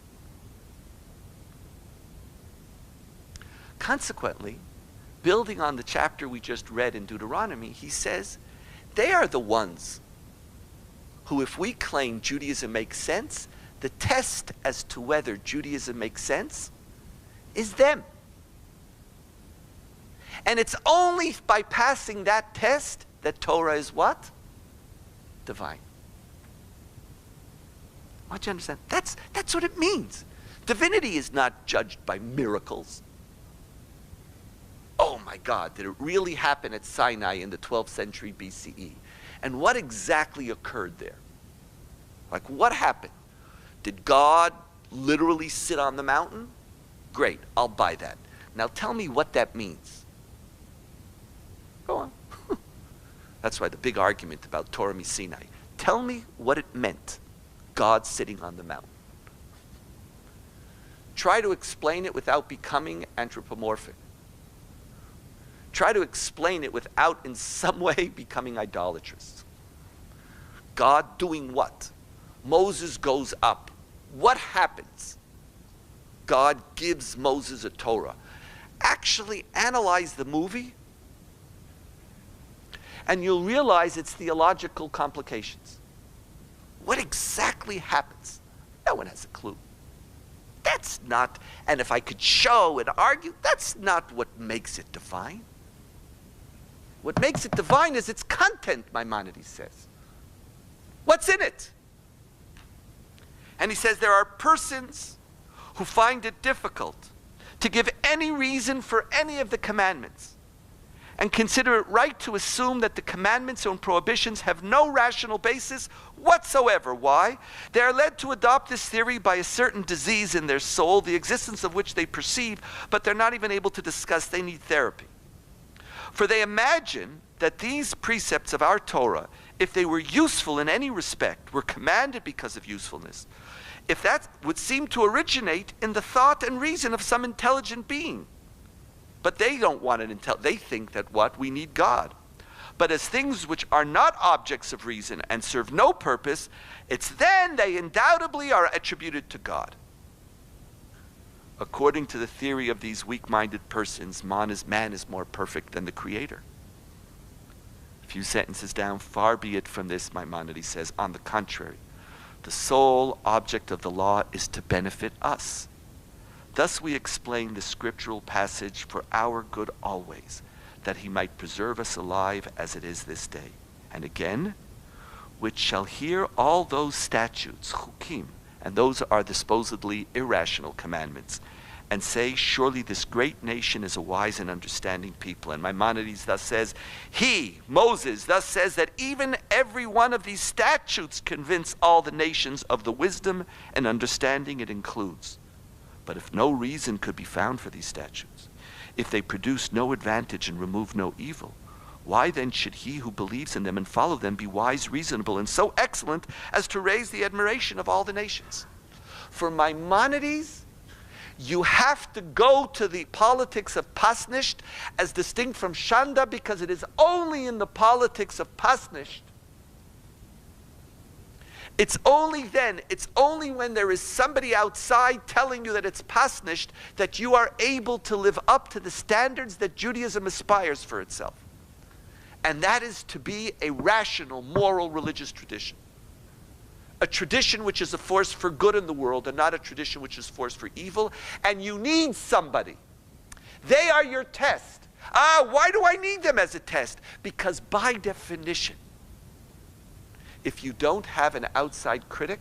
Consequently, building on the chapter we just read in Deuteronomy, he says, they are the ones who, if we claim Judaism makes sense, the test as to whether Judaism makes sense is them. And it's only by passing that test that Torah is what? Divine. I want you to understand. That's what it means. Divinity is not judged by miracles. Oh my God, did it really happen at Sinai in the 12th century BCE? And what exactly occurred there? Like, what happened? Did God literally sit on the mountain? Great, I'll buy that. Now tell me what that means. Go on. That's why the big argument about Torah Sinai. Tell me what it meant, God sitting on the mountain. Try to explain it without becoming anthropomorphic. Try to explain it without in some way becoming idolatrous. God doing what? Moses goes up. What happens? God gives Moses a Torah. Actually analyze the movie and you'll realize its theological complications. What exactly happens? No one has a clue. That's not, and if I could show and argue, that's not what makes it divine. What makes it divine is its content, Maimonides says. What's in it? And he says there are persons who find it difficult to give any reason for any of the commandments and consider it right to assume that the commandments and prohibitions have no rational basis whatsoever. Why? They are led to adopt this theory by a certain disease in their soul, the existence of which they perceive, but they're not even able to discuss. They need therapy. For they imagine that these precepts of our Torah, if they were useful in any respect, were commanded because of usefulness, if that would seem to originate in the thought and reason of some intelligent being. But they don't want an they think that what? We need God. But as things which are not objects of reason and serve no purpose, it's then they undoubtedly are attributed to God. According to the theory of these weak-minded persons, man is more perfect than the Creator. A few sentences down, far be it from this, Maimonides says, on the contrary, the sole object of the law is to benefit us. Thus we explain the scriptural passage for our good always, that he might preserve us alive as it is this day. And again, which shall hear all those statutes, chukim, and those are the supposedly irrational commandments, and say, surely this great nation is a wise and understanding people. And Maimonides thus says, he, Moses, thus says that even every one of these statutes convince all the nations of the wisdom and understanding it includes. But if no reason could be found for these statutes, if they produce no advantage and remove no evil, why then should he who believes in them and follow them be wise, reasonable, and so excellent as to raise the admiration of all the nations? For Maimonides, you have to go to the politics of Pasnisht as distinct from Shanda, because it is only in the politics of Pasnisht. It's only then, it's only when there is somebody outside telling you that it's Pasnisht that you are able to live up to the standards that Judaism aspires for itself. And that is to be a rational, moral, religious tradition. A tradition which is a force for good in the world and not a tradition which is a force for evil. And you need somebody. They are your test. Why do I need them as a test? Because by definition, if you don't have an outside critic,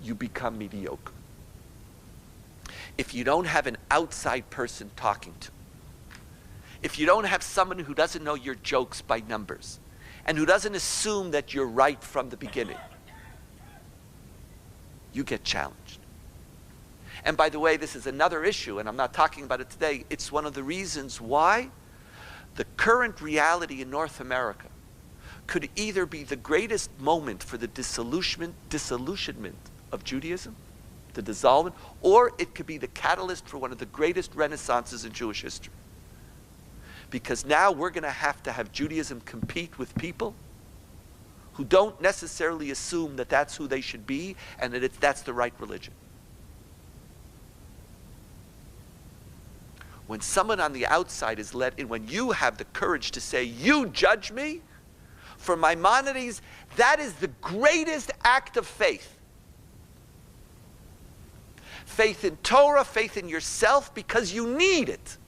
you become mediocre. If you don't have an outside person talking to, if you don't have someone who doesn't know your jokes by numbers, and who doesn't assume that you're right from the beginning, you get challenged. And by the way, this is another issue, and I'm not talking about it today. It's one of the reasons why the current reality in North America could either be the greatest moment for the disillusionment of Judaism, the dissolvement, or it could be the catalyst for one of the greatest renaissances in Jewish history. Because now we're going to have Judaism compete with people who don't necessarily assume that that's who they should be and that that's the right religion. When someone on the outside is let in, when you have the courage to say, you judge me, for Maimonides, that is the greatest act of faith. Faith in Torah, faith in yourself, because you need it.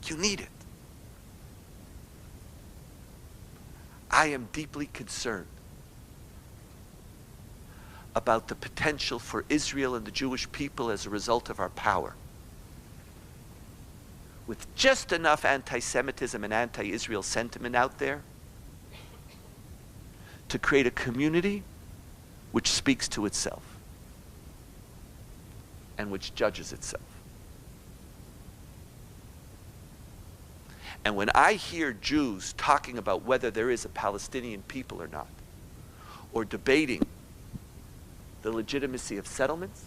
You need it. I am deeply concerned about the potential for Israel and the Jewish people as a result of our power with just enough anti-Semitism and anti-Israel sentiment out there to create a community which speaks to itself and which judges itself. And when I hear Jews talking about whether there is a Palestinian people or not, or debating the legitimacy of settlements,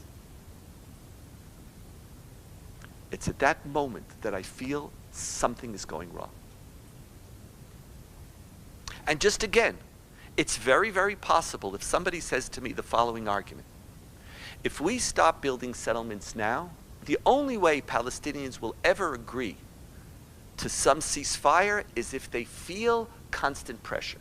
it's at that moment that I feel something is going wrong. And just again, it's very, very possible if somebody says to me the following argument: if we stop building settlements now, the only way Palestinians will ever agree to some ceasefire is if they feel constant pressure.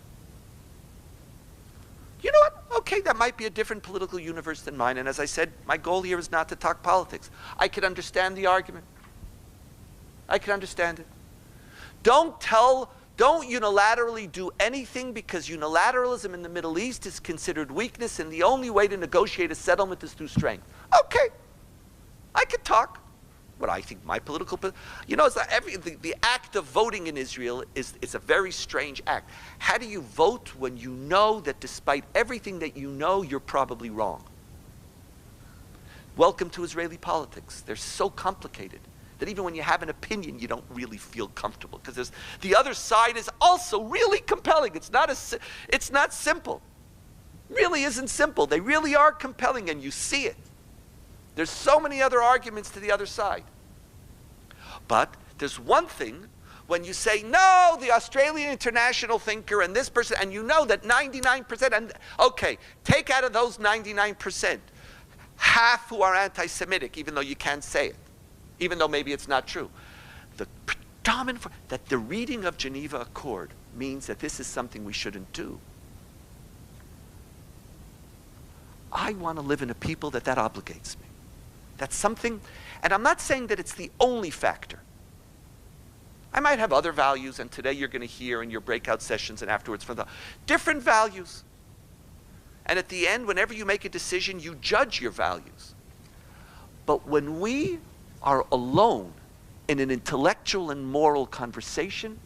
You know what? Okay, that might be a different political universe than mine. And as I said, my goal here is not to talk politics. I can understand the argument. I can understand it. Don't unilaterally do anything because unilateralism in the Middle East is considered weakness and the only way to negotiate a settlement is through strength. Okay, I could talk. What I think my political, you know, the act of voting in Israel is a very strange act. How do you vote when you know that despite everything that you know, you're probably wrong? Welcome to Israeli politics. They're so complicated that even when you have an opinion, you don't really feel comfortable because the other side is also really compelling. It's not simple. Really isn't simple. They really are compelling and you see it. There's so many other arguments to the other side. But there's one thing when you say, no, the Australian international thinker and this person, and you know that 99%, and okay, take out of those 99%, half who are anti-Semitic, even though you can't say it, even though maybe it's not true. The predominant, that the reading of Geneva Accord means that this is something we shouldn't do. I want to live in a people that obligates me. That's something, and I'm not saying that it's the only factor. I might have other values, and today you're going to hear in your breakout sessions and afterwards from the different values. And at the end, whenever you make a decision, you judge your values. But when we are alone in an intellectual and moral conversation,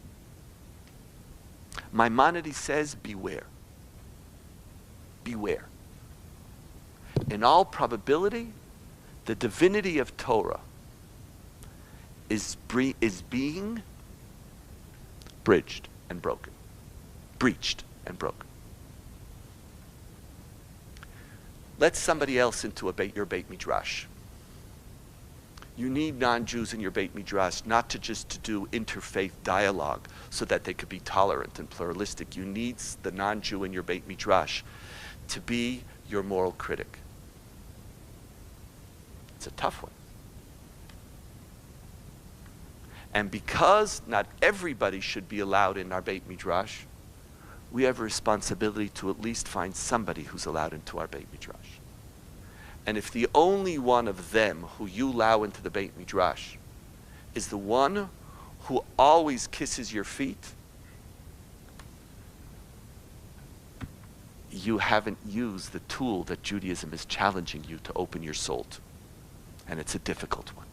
Maimonides says, beware. Beware. In all probability, the divinity of Torah is being bridged and broken. Breached and broken. Let somebody else into your Beit Midrash. You need non-Jews in your Beit Midrash not to do interfaith dialogue so that they could be tolerant and pluralistic. You need the non-Jew in your Beit Midrash to be your moral critic. It's a tough one. And because not everybody should be allowed in our Beit Midrash, we have a responsibility to at least find somebody who's allowed into our Beit Midrash. And if the only one of them who you allow into the Beit Midrash is the one who always kisses your feet, you haven't used the tool that Judaism is challenging you to open your soul to. And it's a difficult one.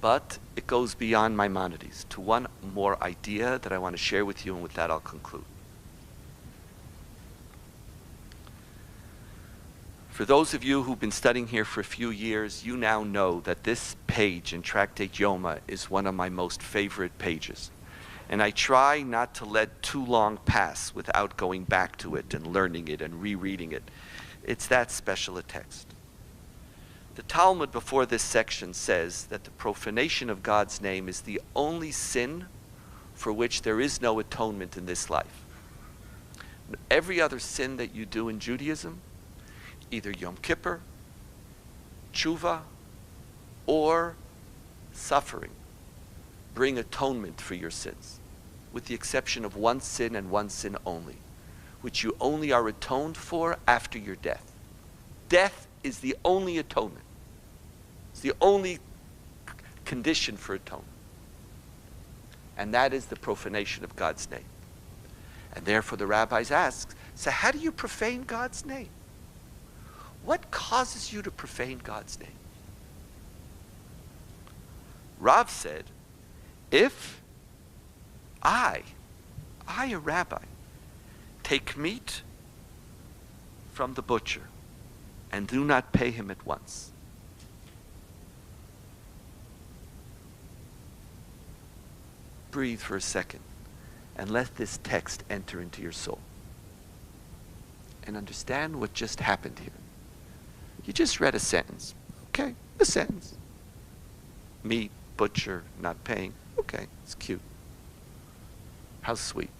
But it goes beyond Maimonides to one more idea that I want to share with you, and with that I'll conclude. For those of you who've been studying here for a few years, you now know that this page in Tractate Yoma is one of my most favorite pages. And I try not to let too long pass without going back to it and learning it and rereading it. It's that special a text. The Talmud before this section says that the profanation of God's name is the only sin for which there is no atonement in this life. Every other sin that you do in Judaism, either Yom Kippur, tshuva, or suffering, bring atonement for your sins, with the exception of one sin and one sin only, which you only are atoned for after your death. Death is the only atonement. It's the only condition for atonement. And that is the profanation of God's name. And therefore the rabbis ask, so how do you profane God's name? What causes you to profane God's name? Rav said, if I, a rabbi, take meat from the butcher and do not pay him at once, breathe for a second and let this text enter into your soul and understand what just happened here. You just read a sentence. Okay, a sentence. Meat, butcher, not paying. Okay, it's cute. How sweet.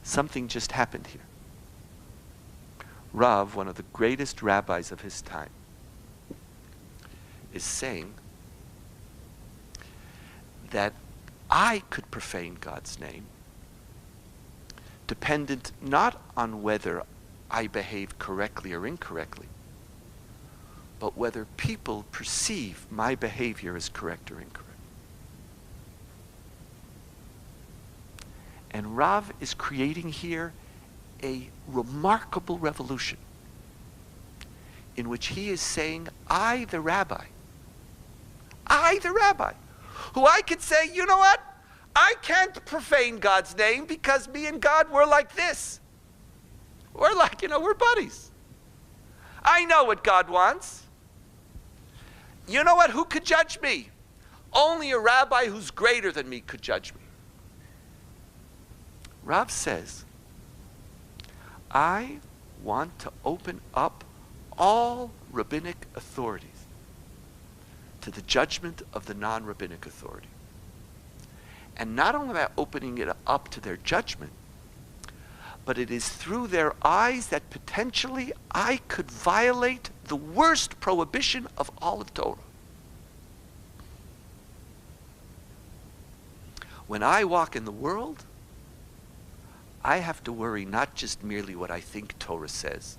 Something just happened here. Rav, one of the greatest rabbis of his time, is saying that I could profane God's name dependent not on whether I behave correctly or incorrectly, but whether people perceive my behavior as correct or incorrect. And Rav is creating here a remarkable revolution in which he is saying, I, the rabbi, who I could say, you know what? I can't profane God's name because me and God, we're like this. We're like, we're buddies. I know what God wants. You know what? Who could judge me? Only a rabbi who's greater than me could judge me. Rav says, I want to open up all rabbinic authorities to the judgment of the non-rabbinic authority. And not only by opening it up to their judgment, but it is through their eyes that potentially I could violate the worst prohibition of all of Torah. When I walk in the world, I have to worry not just merely what I think Torah says,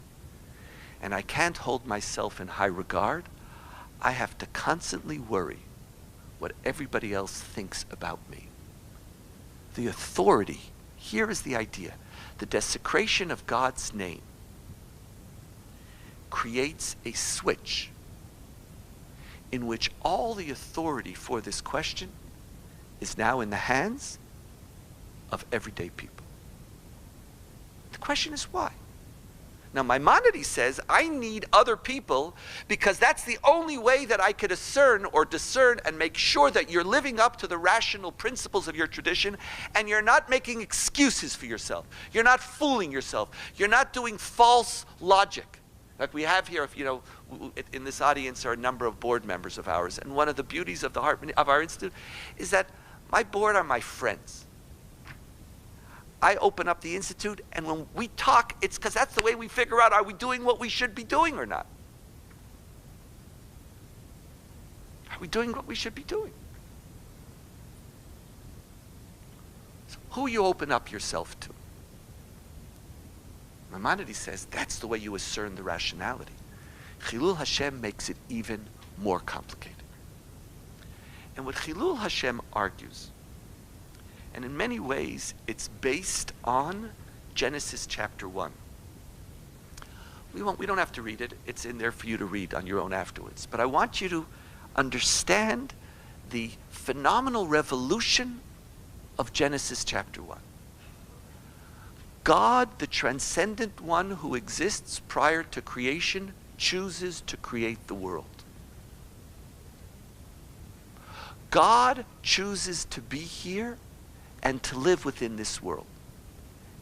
and I can't hold myself in high regard. I have to constantly worry what everybody else thinks about me. The authority, here is the idea. The desecration of God's name creates a switch in which all the authority for this question is now in the hands of everyday people. The question is why? Now, Maimonides says, I need other people because that's the only way that I could discern and make sure that you're living up to the rational principles of your tradition and you're not making excuses for yourself. You're not fooling yourself. You're not doing false logic. Like we have here, in this audience are a number of board members of ours, and one of the beauties of the Hartman, of our institute, is that my board are my friends. I open up the institute, and when we talk, it's because that's the way we figure out, are we doing what we should be doing or not? Are we doing what we should be doing? So who you open up yourself to? Maimonides says that's the way you discern the rationality. Chilul Hashem makes it even more complicated. And what Chilul Hashem argues, and in many ways, it's based on Genesis chapter 1. We don't have to read it. It's in there for you to read on your own afterwards. But I want you to understand the phenomenal revolution of Genesis chapter 1. God, the transcendent one who exists prior to creation, chooses to create the world. God chooses to be here and to live within this world,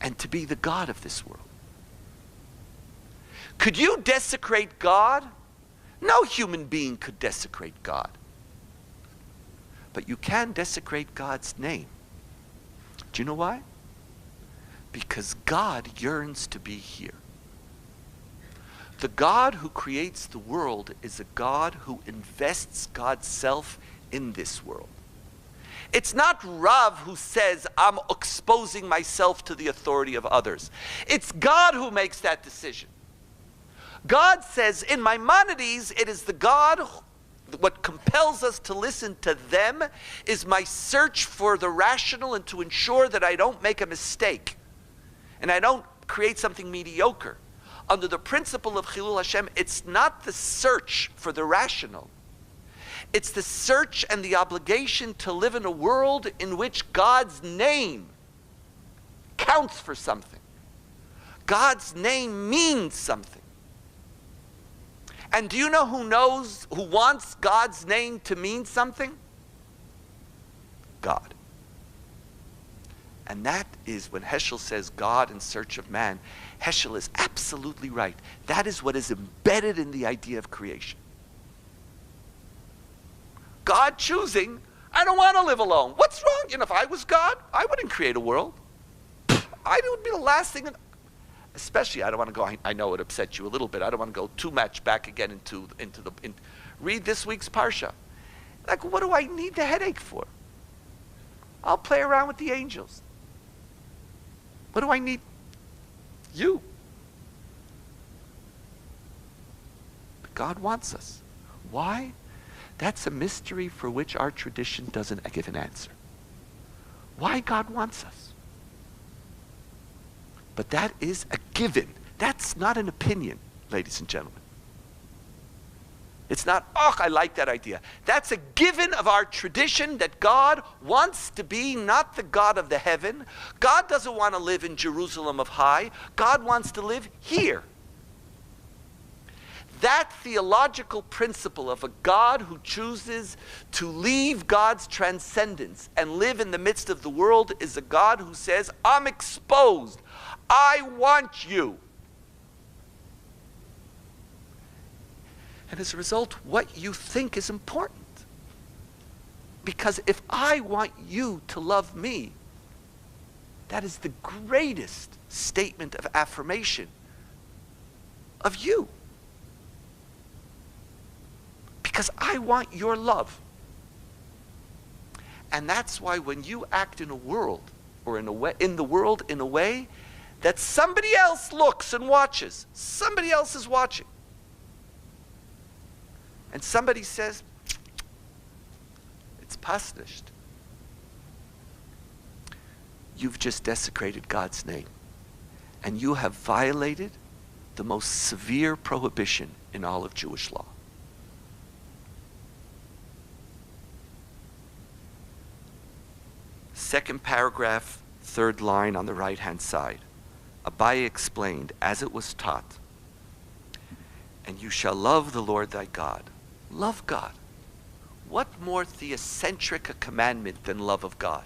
and to be the God of this world. Could you desecrate God? No human being could desecrate God. But you can desecrate God's name. Do you know why? Because God yearns to be here. The God who creates the world is a God who invests God's self in this world. It's not Rav who says, I'm exposing myself to the authority of others. It's God who makes that decision. God says, in Maimonides, it is the God, what compels us to listen to them is my search for the rational and to ensure that I don't make a mistake and I don't create something mediocre. under the principle of Chilul Hashem, it's not the search for the rational. It's the search and the obligation to live in a world in which God's name counts for something. God's name means something. And do you know who wants God's name to mean something? God. And that is when Heschel says God in search of man, Heschel is absolutely right. That is what is embedded in the idea of creation. God choosing, I don't want to live alone. What's wrong? If I was God, I wouldn't create a world. I would be the last thing. Especially, I don't want to go, I know it upsets you a little bit. I don't want to go too much back again into read this week's Parsha. Like, what do I need the headache for? I'll play around with the angels. What do I need? You. But God wants us. Why? That's a mystery for which our tradition doesn't give an answer. Why God wants us. But that is a given. That's not an opinion, ladies and gentlemen. It's not, oh, I like that idea. That's a given of our tradition that God wants to be not the God of the heaven. God doesn't want to live in Jerusalem of high. God wants to live here. That theological principle of a God who chooses to leave God's transcendence and live in the midst of the world is a God who says, I'm exposed. I want you. And as a result, what you think is important. Because if I want you to love me, that is the greatest statement of affirmation of you. Because I want your love. And that's why when you act in a world, or in the world in a way that somebody else looks and watches, somebody else is watching, and somebody says, it's pasnished, you've just desecrated God's name. And you have violated the most severe prohibition in all of Jewish law. Second paragraph, third line on the right-hand side. Abaye explained, as it was taught, and you shall love the Lord thy God. Love God. What more theocentric a commandment than love of God?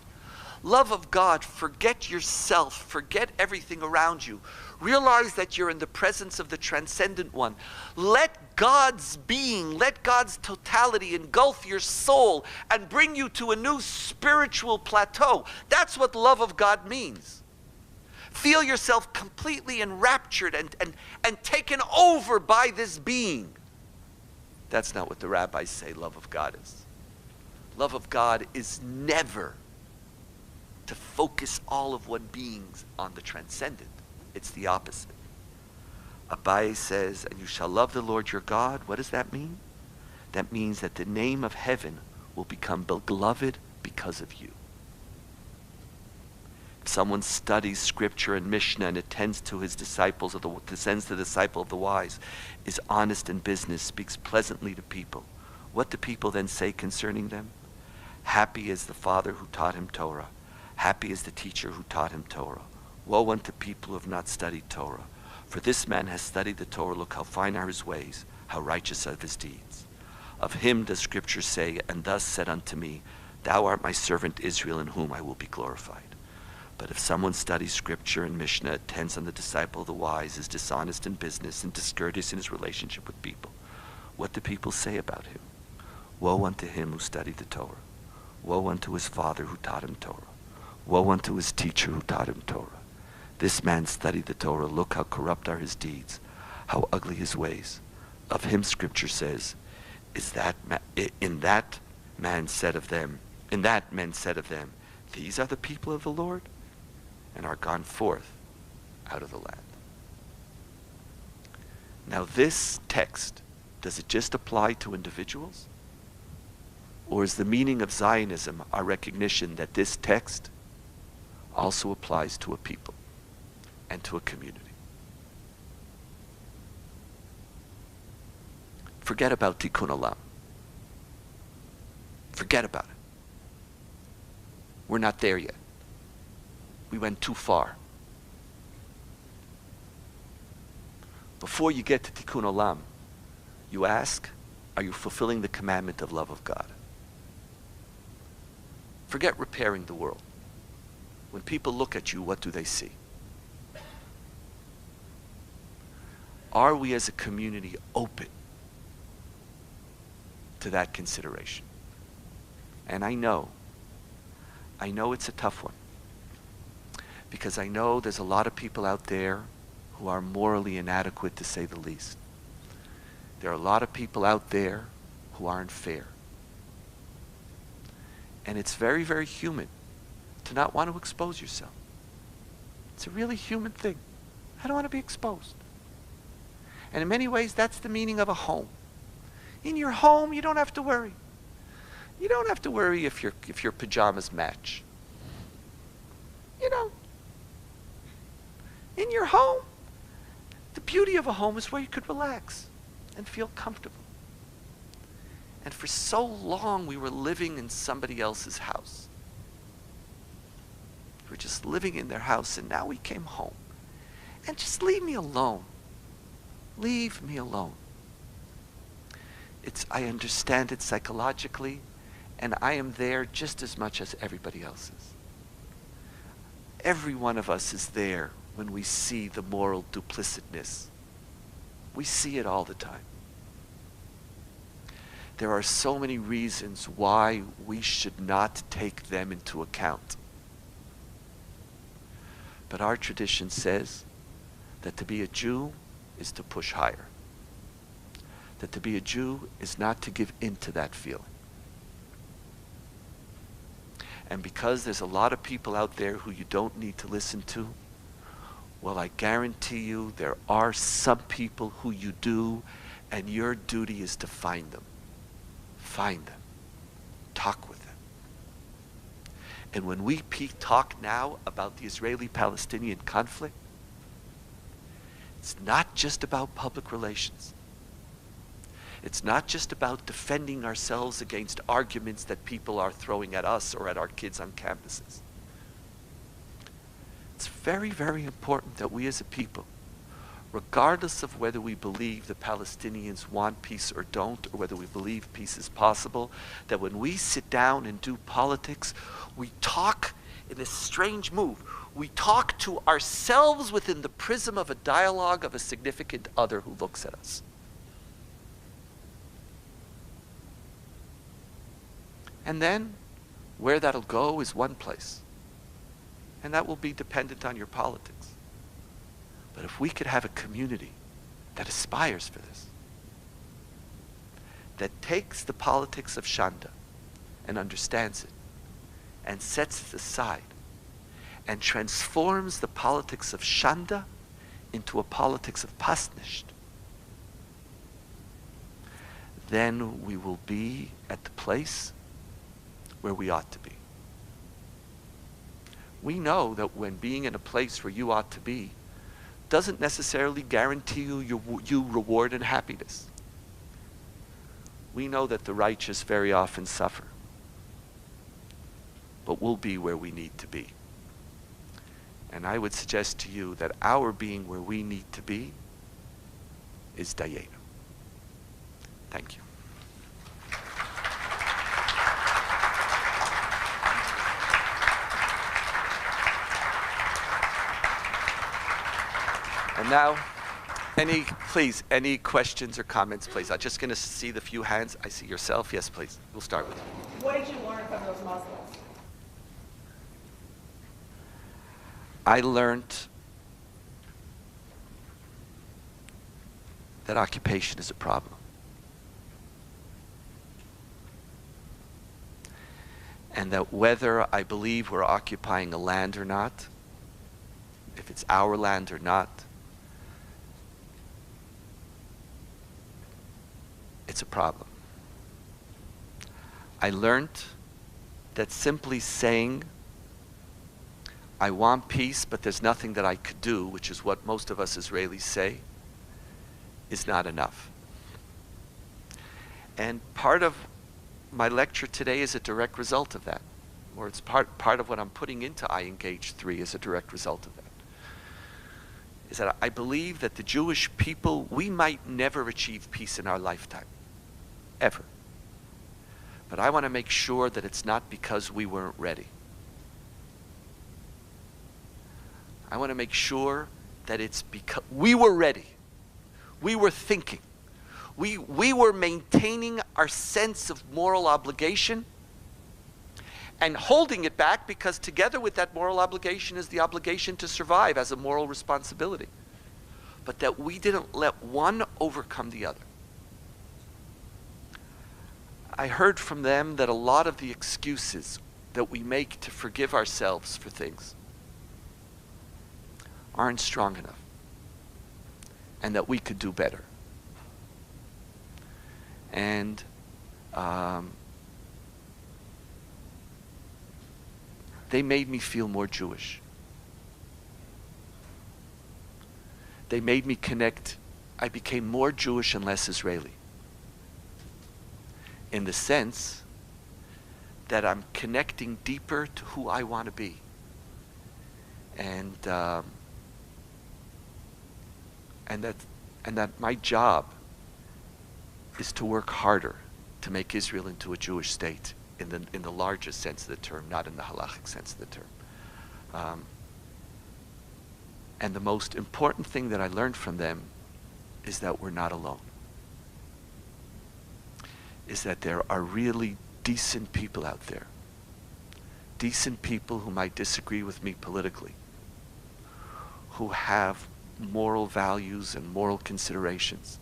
Love of God, forget yourself, forget everything around you. Realize that you're in the presence of the transcendent one. Let God's being, let God's totality engulf your soul and bring you to a new spiritual plateau. That's what love of God means. Feel yourself completely enraptured and taken over by this being. That's not what the rabbis say love of God is. Love of God is never to focus all of one beings on the transcendent. It's the opposite. Abaye says, and you shall love the Lord your God. What does that mean? That means that the name of heaven will become beloved because of you. If someone studies scripture and Mishnah and attends to his disciples, descends to the disciple of the wise, is honest in business, speaks pleasantly to people, what do people then say concerning them? Happy is the father who taught him Torah. Happy is the teacher who taught him Torah. Woe unto people who have not studied Torah. For this man has studied the Torah. Look how fine are his ways, how righteous are his deeds. Of him does Scripture say, and thus said unto me, Thou art my servant Israel, in whom I will be glorified. But if someone studies Scripture and Mishnah, attends on the disciple of the wise, is dishonest in business and discourteous in his relationship with people, what do people say about him? Woe unto him who studied the Torah. Woe unto his father who taught him Torah. Woe unto his teacher who taught him Torah. This man studied the Torah. Look how corrupt are his deeds, how ugly his ways. Of him Scripture says, in that men said of them, these are the people of the Lord, and are gone forth out of the land. Now this text, does it just apply to individuals? Or is the meaning of Zionism our recognition that this text also applies to a people and to a community? Forget about Tikkun Olam. Forget about it. We're not there yet. We went too far. Before you get to Tikkun Olam, you ask, are you fulfilling the commandment of love of God? Forget repairing the world. When people look at you, what do they see? Are we as a community open to that consideration? And I know it's a tough one. Because I know there's a lot of people out there who are morally inadequate, to say the least. There are a lot of people out there who aren't fair. And it's very, very human to not want to expose yourself. It's a really human thing. I don't want to be exposed. And in many ways, that's the meaning of a home. In your home, you don't have to worry. You don't have to worry if your pajamas match. You know, in your home, the beauty of a home is where you could relax and feel comfortable. And for so long, we were living in somebody else's house. We were just living in their house, and now we came home. And just leave me alone. Leave me alone. I understand it psychologically, and I am there just as much as everybody else is. Every one of us is there when we see the moral duplicitness. We see it all the time. There are so many reasons why we should not take them into account. But our tradition says that to be a Jew is to push higher. That to be a Jew is not to give in to that feeling. And because there's a lot of people out there who you don't need to listen to, well, I guarantee you there are some people who you do, and your duty is to find them. Find them. Talk with them. And when we talk now about the Israeli-Palestinian conflict, it's not just about public relations. It's not just about defending ourselves against arguments that people are throwing at us or at our kids on campuses. It's very, very important that we as a people, regardless of whether we believe the Palestinians want peace or don't, or whether we believe peace is possible, that when we sit down and do politics, we talk in this strange move. We talk to ourselves within the prism of a dialogue of a significant other who looks at us. And then, where that'll go is one place. And that will be dependent on your politics. But if we could have a community that aspires for this, that takes the politics of Shanda and understands it, and sets it aside, and transforms the politics of Shanda into a politics of Pasnisht, then we will be at the place where we ought to be. We know that when being in a place where you ought to be doesn't necessarily guarantee you reward and happiness. We know that the righteous very often suffer, but we'll be where we need to be. And I would suggest to you that our being where we need to be is Dayenu. Thank you. And now, any questions or comments, please? I'm just going to see the few hands. I see yourself. Yes, please. We'll start with you. What did you learn from those Muslims? I learned that occupation is a problem. And that whether I believe we're occupying a land or not, if it's our land or not, it's a problem. I learned that simply saying, I want peace, but there's nothing that I could do, which is what most of us Israelis say, is not enough. And part of my lecture today is a direct result of that. Or it's part of what I'm putting into I Engage 3 is a direct result of that. Is that I believe that the Jewish people, we might never achieve peace in our lifetime. Ever. But I want to make sure that it's not because we weren't ready. I want to make sure that it's because we were ready. We were thinking. We were maintaining our sense of moral obligation and holding it back, because together with that moral obligation is the obligation to survive as a moral responsibility. But that we didn't let one overcome the other. I heard from them that a lot of the excuses that we make to forgive ourselves for things aren't strong enough, and that we could do better. And they made me feel more Jewish. They made me connect. I became more Jewish and less Israeli. In the sense that I'm connecting deeper to who I want to be. And that my job is to work harder to make Israel into a Jewish state in the largest sense of the term, not in the halachic sense of the term. And the most important thing that I learned from them is that we're not alone. Is that there are really decent people out there. Decent people who might disagree with me politically, who have moral values and moral considerations,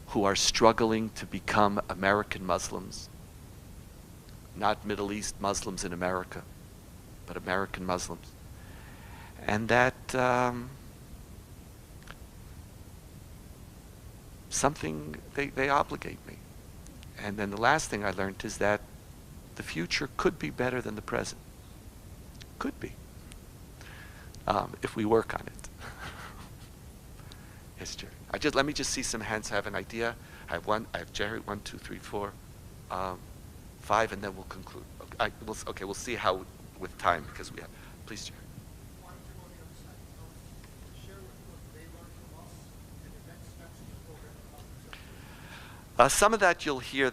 who are struggling to become American Muslims, not Middle East Muslims in America, but American Muslims. And that something, they obligate me. And then the last thing I learned is that the future could be better than the present. Could be. If we work on it. Yes, Jerry. Let me just see some hands. I have an idea. I have Jerry, 1, 2, 3, 4, 5, and then we'll conclude. Okay, we'll see how with time, because we have. Please, Jerry. Some of that you'll hear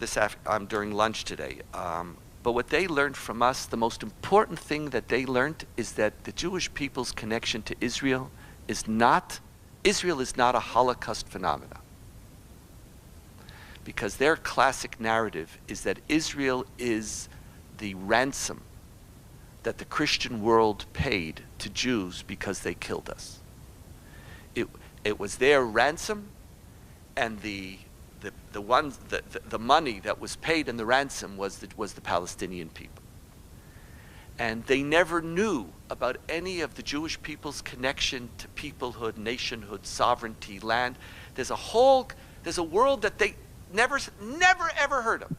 during lunch today. But what they learned from us, the most important thing that they learned is that the Jewish people's connection to Israel is not a Holocaust phenomenon. Because their classic narrative is that Israel is the ransom that the Christian world paid to Jews because they killed us. It was their ransom, and the money that was paid in the ransom was the Palestinian people. And they never knew about any of the Jewish people's connection to peoplehood, nationhood, sovereignty, land. There's a world that they never ever heard of.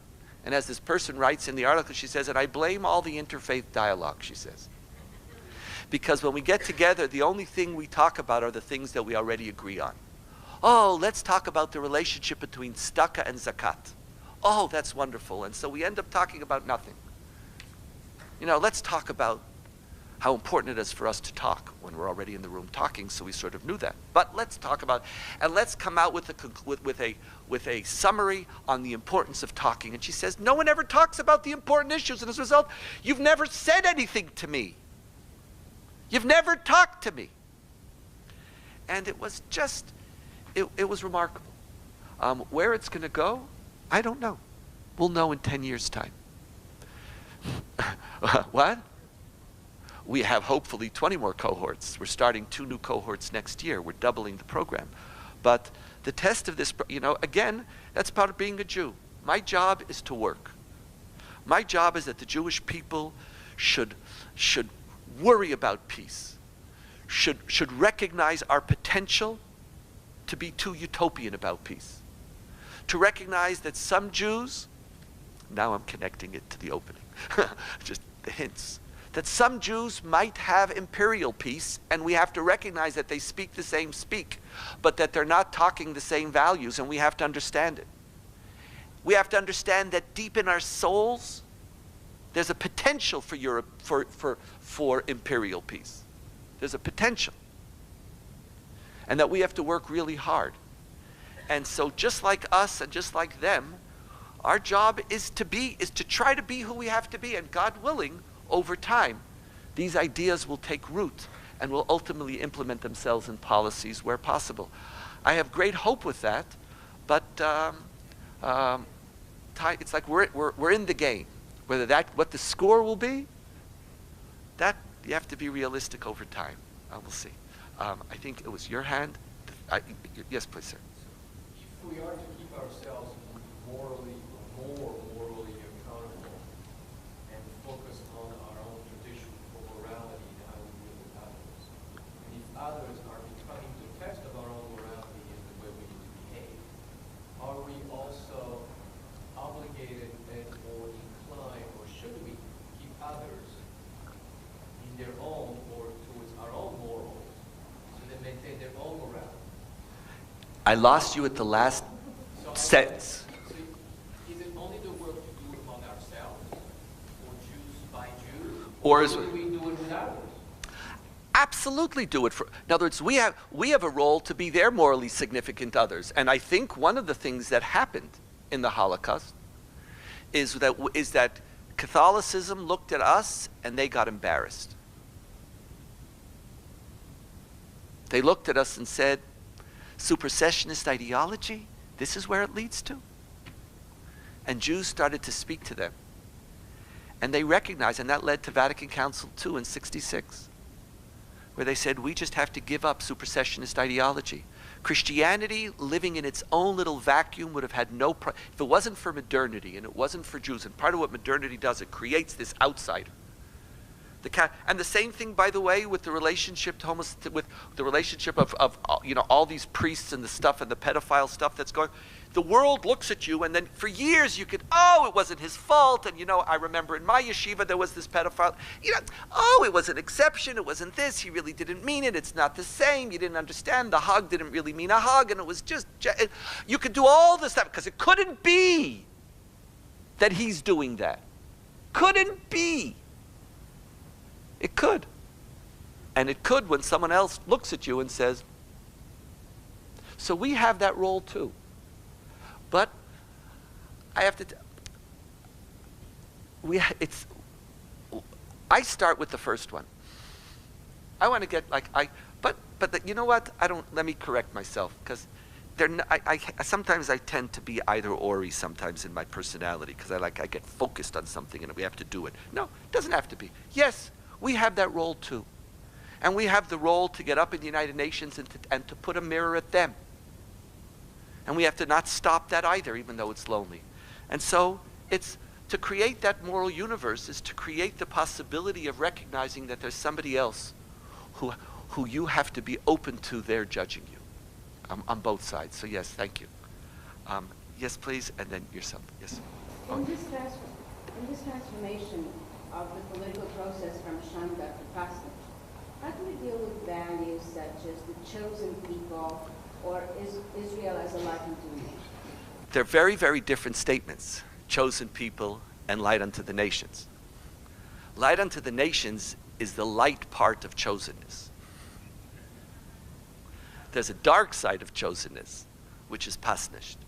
And as this person writes in the article, she says, and I blame all the interfaith dialogue, she says. Because when we get together, the only thing we talk about are the things that we already agree on. Oh, let's talk about the relationship between tzedakah and zakat. Oh, that's wonderful. And so we end up talking about nothing. Let's talk about how important it is for us to talk when we're already in the room talking, so we sort of knew that. But let's talk about, and let's come out with a summary on the importance of talking. And she says, no one ever talks about the important issues, and as a result, you've never said anything to me. You've never talked to me. And it was just, it was remarkable. Where it's going to go, I don't know. We'll know in 10 years' time. What? We have hopefully 20 more cohorts. We're starting 2 new cohorts next year. We're doubling the program. But the test of this, again, that's part of being a Jew. My job is to work. My job is that the Jewish people should worry about peace, should recognize our potential to be too utopian about peace, to recognize that some Jews, now I'm connecting it to the opening, just the hints, that some Jews might have imperial peace, and we have to recognize that they speak the same speak, but that they're not talking the same values, and we have to understand it. We have to understand that deep in our souls, there's a potential for Europe, for imperial peace. There's a potential. And that we have to work really hard. And so just like us and just like them, our job is to try to be who we have to be. And God willing, over time, these ideas will take root and will ultimately implement themselves in policies where possible. I have great hope with that, but it's like we're in the game. What the score will be, that you have to be realistic over time. We'll see. I think it was your hand. Yes, please, sir. If we are to keep ourselves more morally accountable and focus on our own tradition for morality and how we deal with others, and if others are becoming the test of our own morality and the way we need to behave, are we also obligated and or inclined, or should we keep others in their own or towards our own morals so they maintain their own morality? I lost you at the last sentence. So is it only the work to do among ourselves, or Jews by Jews, Or do we do it with others? Absolutely do it for. In other words, we have a role to be their morally significant others. And I think one of the things that happened in the Holocaust is that Catholicism looked at us and they got embarrassed. They looked at us and said, supersessionist ideology, this is where it leads to. And Jews started to speak to them. And they recognized, and that led to Vatican Council II in '66, where they said, we just have to give up supersessionist ideology. Christianity, living in its own little vacuum, would have had if it wasn't for modernity and it wasn't for Jews, and part of what modernity does, it creates this outsider. And the same thing, by the way, with the relationship with the relationship of all these priests and the stuff and the pedophile stuff that's going. The world looks at you, and then for years you could, it wasn't his fault, and I remember in my yeshiva there was this pedophile. It was an exception. It wasn't this. He really didn't mean it. It's not the same. You didn't understand. The hug didn't really mean a hug, and it was just. You could do all this stuff because it couldn't be that he's doing that. Couldn't be. It could. And it could when someone else looks at you and says, so we have that role too. But I have to, I start with the first one. I want to get but you know what? Let me correct myself, because sometimes I tend to be either or-y sometimes in my personality, because I get focused on something and we have to do it. No, it doesn't have to be. Yes, we have that role too. And we have the role to get up in the United Nations and to put a mirror at them. And we have to not stop that either, even though it's lonely. And so it's to create that moral universe is to create the possibility of recognizing that there's somebody else who you have to be open to their judging you on both sides. So yes, thank you. Yes, please, and then yourself. Yes. In this transformation of the political process from Shamgar to Pasuk, how do we deal with values such as the chosen people or Israel as a light unto the nation? They're very, very different statements. Chosen people and light unto the nations. Light unto the nations is the light part of chosenness. There's a dark side of chosenness, which is pasnished.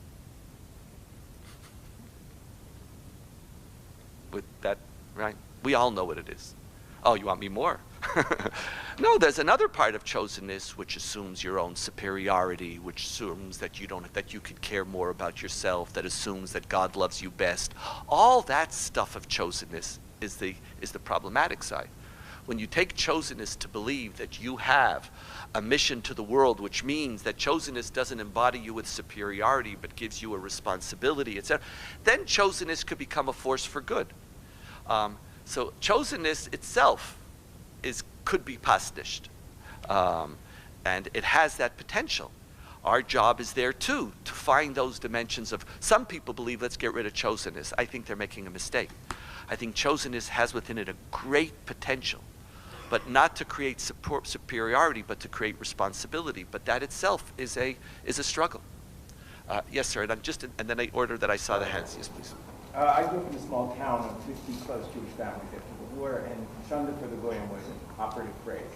With that, right? We all know what it is. Oh, you want me more? No, there's another part of chosenness which assumes your own superiority, which assumes that you could care more about yourself, that assumes that God loves you best. All that stuff of chosenness is the problematic side. When you take chosenness to believe that you have a mission to the world, which means that chosenness doesn't embody you with superiority but gives you a responsibility, etc., then chosenness could become a force for good. So chosenness itself could be pasnished, and it has that potential. Our job is there too, to find those dimensions of. Some people believe let's get rid of chosenness. I think they're making a mistake. I think chosenness has within it a great potential, but not to create superiority, but to create responsibility. But that itself is a struggle. Yes, sir. And then I ordered that I saw the hands. Yes, please. I grew up in a small town of 50 plus Jewish families that people were, and Shanda for the Goyim was an operative phrase.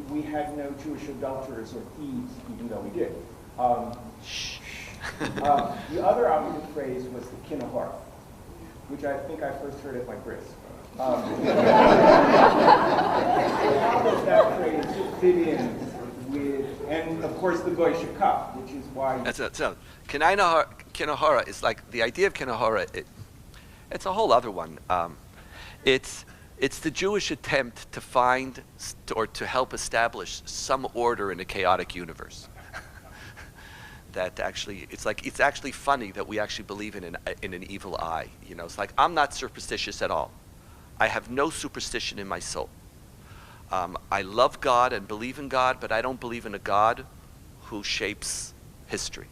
We had no Jewish adulterers or thieves, even though we did. The other operative phrase was the kinahora, which I think I first heard at my bris. How does that phrase fit in with, and of course the Goy Shekaf, which is why... So, kinahora is like, the idea of kinahora, it's a whole other one. It's the Jewish attempt to find or to help establish some order in a chaotic universe. That actually, it's actually funny that we actually believe in an evil eye. You know, it's like, I'm not superstitious at all. I have no superstition in my soul. I love God and believe in God, but I don't believe in a God who shapes history.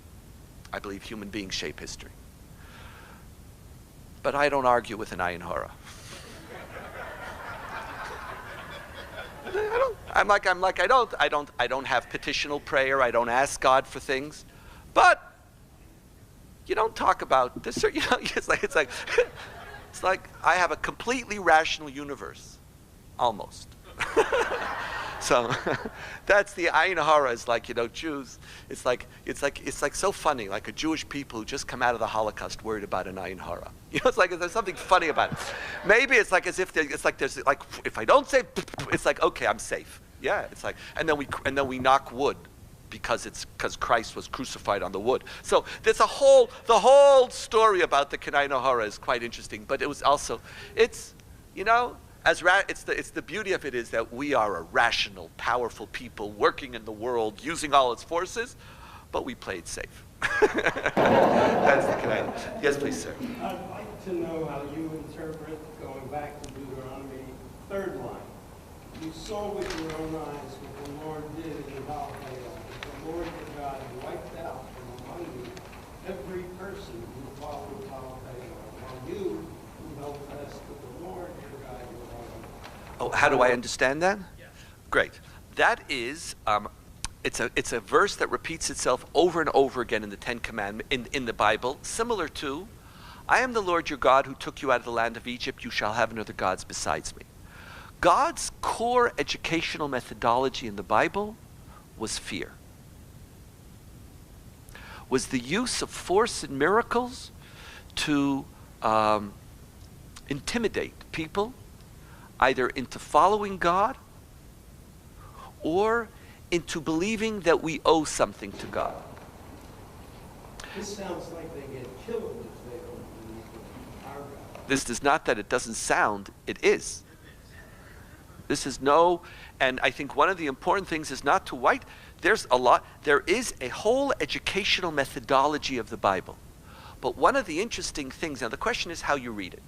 I believe human beings shape history. But I don't argue with an ayin hara. I don't have petitional prayer. I don't ask God for things. But you don't talk about this. You know, it's like I have a completely rational universe, almost. So that's the ayin hara. Is like, you know, Jews. It's like so funny. Like a Jewish people who just come out of the Holocaust worried about an ayin hara. You know, it's like there's something funny about it. Maybe it's like as if there's like if I don't say, it's like okay, I'm safe. Yeah, it's like and then we knock wood because Christ was crucified on the wood. So there's the whole story about the ayin hara is quite interesting. But it was also you know. It's the beauty of it is that we are a rational, powerful people working in the world, using all its forces, but we play it safe. That's the Canaan. Yes, please, sir. I'd like to know how you interpret, going back to Deuteronomy, 3rd line. You saw with your own eyes what the Lord did in the Val-Peor. The Lord your God wiped out from among you every person who followed Val-Peor, while you who held fast to the Lord your God. Oh, how do I understand that? Yes. Great. That is, it's a verse that repeats itself over and over again in the Ten Commandments, in the Bible, similar to, I am the Lord your God who took you out of the land of Egypt, you shall have no other gods besides me. God's core educational methodology in the Bible was fear. Was the use of force and miracles to intimidate people either into following God or into believing that we owe something to God. This sounds like they get killed if they don't believe in our God. This is not that it doesn't sound, it is. This is and I think one of the important things is not to there is a whole educational methodology of the Bible. But one of the interesting things, now the question is how you read it.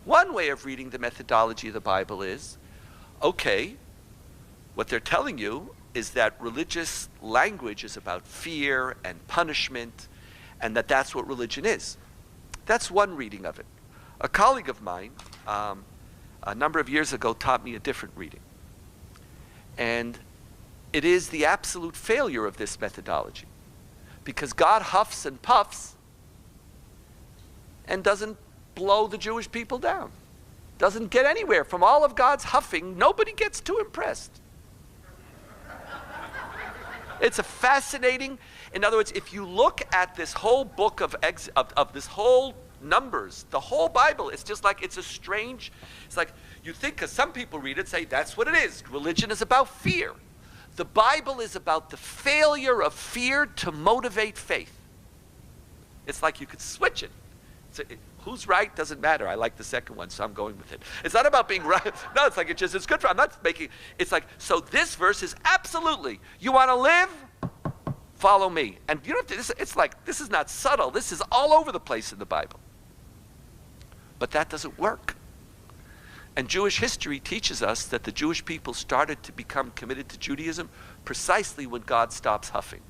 One way of reading the methodology of the Bible is, okay, what they're telling you is that religious language is about fear and punishment, and that's what religion is. That's one reading of it. A colleague of mine, a number of years ago, taught me a different reading. And it is the absolute failure of this methodology. Because God huffs and puffs and doesn't blow the Jewish people down. Doesn't get anywhere. From all of God's huffing, nobody gets too impressed. It's a fascinating, in other words, if you look at this whole book of this whole Numbers, the whole Bible, it's just like, it's like, you think, because some people read it, say, that's what it is. Religion is about fear. The Bible is about the failure of fear to motivate faith. It's like you could switch it. Who's right doesn't matter. I like the second one, so I'm going with it. It's not about being right. No, it's like it's good for, I'm not making, it's like, so this verse is absolutely, you want to live? Follow me. And you know, it's like, this is not subtle. This is all over the place in the Bible. But that doesn't work. And Jewish history teaches us that the Jewish people started to become committed to Judaism precisely when God stops huffing.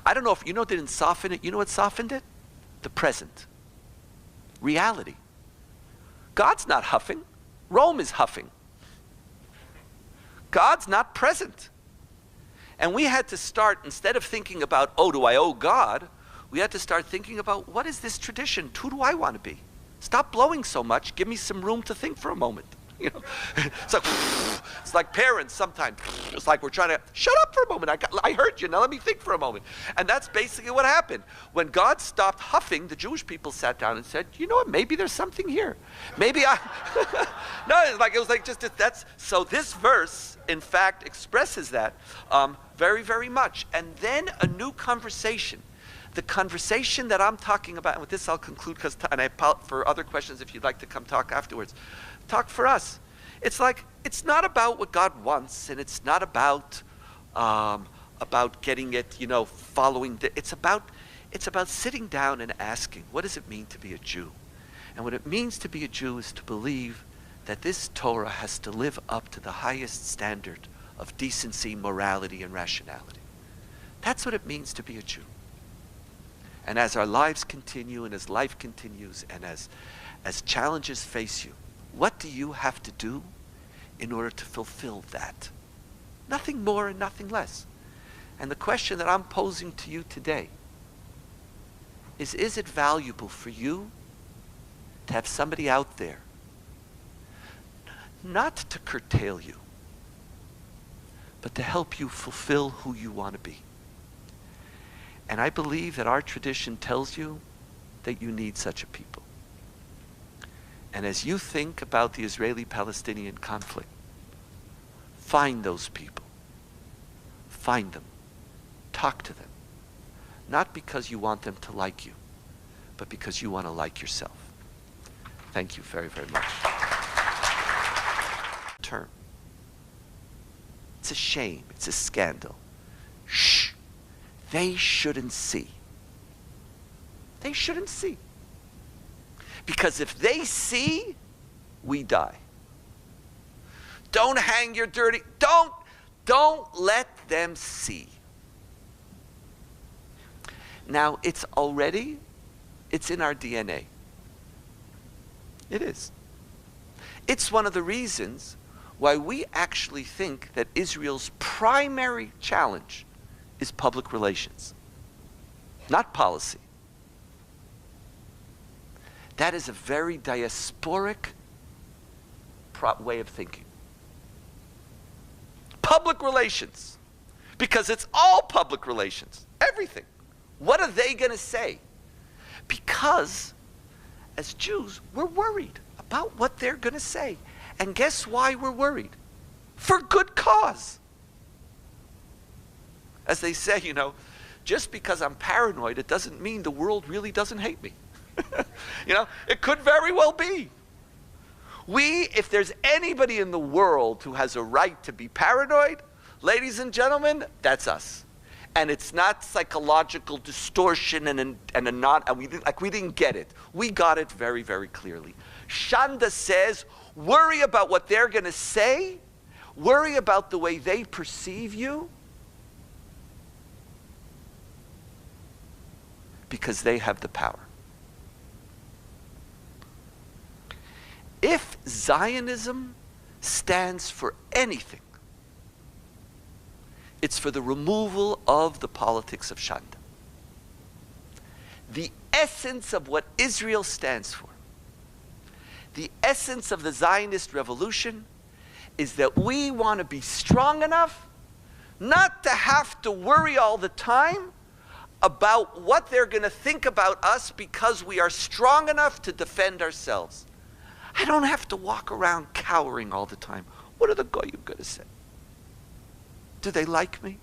I don't know if, you know, didn't soften it. You know what softened it? The present. Reality. God's not huffing. Rome is huffing. God's not present. And we had to start, instead of thinking about, oh, do I owe God? We had to start thinking about, what is this tradition? Who do I want to be? Stop blowing so much. Give me some room to think for a moment. You know, it's like parents sometimes. It's like we're trying to shut up for a moment. I heard you. Now let me think for a moment. And that's basically what happened. When God stopped huffing, the Jewish people sat down and said, you know what? Maybe there's something here. Maybe I. No, it was like just that's. So this verse, in fact, expresses that very, very much. And then a new conversation. The conversation that I'm talking about, and with this I'll conclude, and I apologize for other questions if you'd like to come talk afterwards. Talk for us. It's like, it's not about what God wants, and it's not about getting it, following. It's about sitting down and asking, what does it mean to be a Jew? And what it means to be a Jew is to believe that this Torah has to live up to the highest standard of decency, morality, and rationality. That's what it means to be a Jew. And as our lives continue, and as life continues, and as challenges face you, what do you have to do in order to fulfill that? Nothing more and nothing less. And the question that I'm posing to you today is it valuable for you to have somebody out there, not to curtail you, but to help you fulfill who you want to be? And I believe that our tradition tells you that you need such a people. And as you think about the Israeli-Palestinian conflict, find those people. Find them. Talk to them. Not because you want them to like you, but because you want to like yourself. Thank you very, very much. Term. It's a shame. It's a scandal. Shh. They shouldn't see. They shouldn't see. Because if they see, we die. Don't hang your dirty, don't let them see. Now, it's in our DNA. It is. It's one of the reasons why we actually think that Israel's primary challenge is public relations, not policy. That is a very diasporic way of thinking. Public relations, because it's all public relations, everything. What are they going to say? Because as Jews, we're worried about what they're going to say. And guess why we're worried? For good cause. As they say, just because I'm paranoid, it doesn't mean the world really doesn't hate me. It could very well be. If there's anybody in the world who has a right to be paranoid, ladies and gentlemen, that's us. And it's not psychological distortion and we didn't get it. We got it very, very clearly. Shanda says, worry about what they're going to say, worry about the way they perceive you, because they have the power. If Zionism stands for anything, it's for the removal of the politics of Shanda. The essence of what Israel stands for, the essence of the Zionist revolution, is that we want to be strong enough not to have to worry all the time about what they're going to think about us, because we are strong enough to defend ourselves. I don't have to walk around cowering all the time. What are the goyim going to say? Do they like me?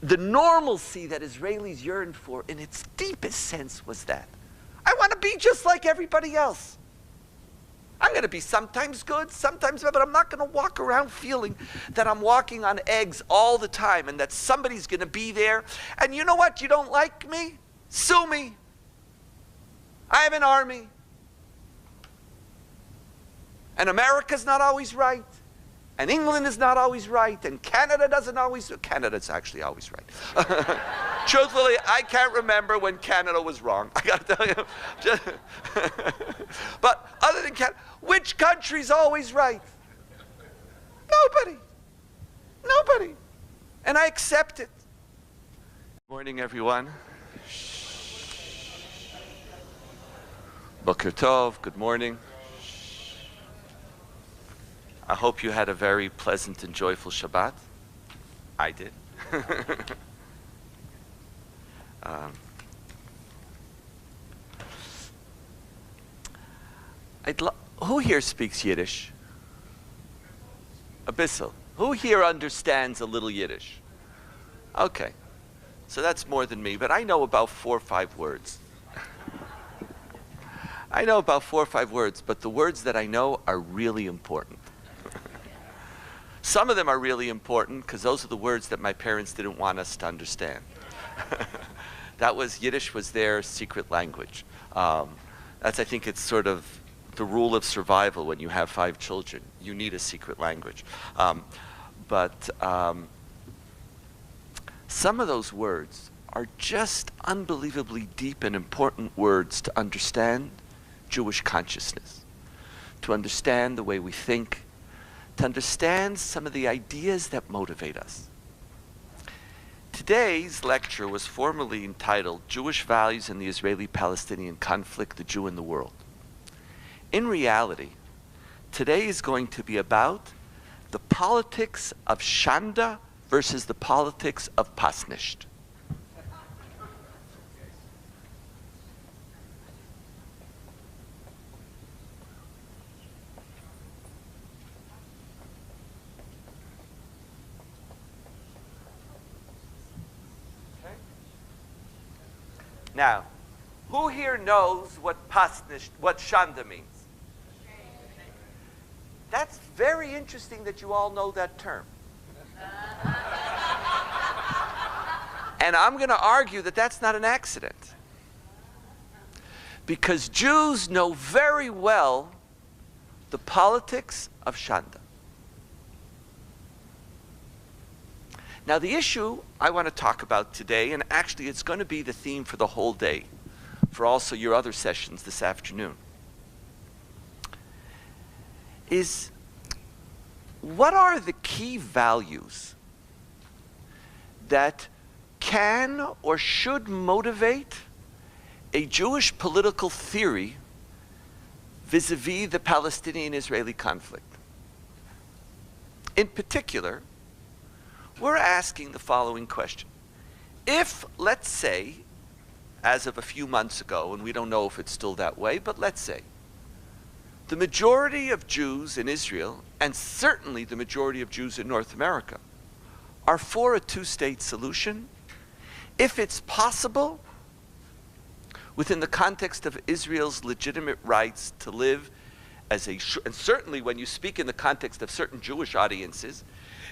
The normalcy that Israelis yearned for in its deepest sense was that. I want to be just like everybody else. I'm going to be sometimes good, sometimes bad, but I'm not going to walk around feeling that I'm walking on eggs all the time and that somebody's going to be there. And you know what? You don't like me? Sue me. I have an army. And America's not always right. And England is not always right. And Canada doesn't always. Canada's actually always right. Truthfully, I can't remember when Canada was wrong. I got to tell you. But other than Canada, which country's always right? Nobody. Nobody. And I accept it. Morning, everyone. Boker Tov, good morning. I hope you had a very pleasant and joyful Shabbat. I did. Who here speaks Yiddish? Abyssal. Who here understands a little Yiddish? Okay. So that's more than me, but I know about 4 or 5 words. I know about 4 or 5 words, but the words that I know are really important. Some of them are really important because those are the words that my parents didn't want us to understand. Yiddish was their secret language. I think it's sort of the rule of survival when you have 5 children. You need a secret language. But some of those words are just unbelievably deep and important words to understand Jewish consciousness, to understand the way we think, to understand some of the ideas that motivate us. Today's lecture was formerly entitled Jewish Values in the Israeli-Palestinian Conflict, the Jew in the World. In reality, today is going to be about the politics of Shanda versus the politics of Pasnisht. Okay. Now, who here knows what Pasnisht, what Shanda means? That's very interesting that you all know that term. And I'm going to argue that that's not an accident. Because Jews know very well the politics of Shanda. Now the issue I want to talk about today, and actually it's going to be the theme for the whole day, for also your other sessions this afternoon, is what are the key values that can or should motivate a Jewish political theory vis-a-vis the Palestinian-Israeli conflict? In particular, we're asking the following question. If, let's say, as of a few months ago, and we don't know if it's still that way, but let's say, the majority of Jews in Israel, and certainly the majority of Jews in North America, are for a 2-state solution, if it's possible, within the context of Israel's legitimate rights to live as a, and certainly when you speak in the context of certain Jewish audiences,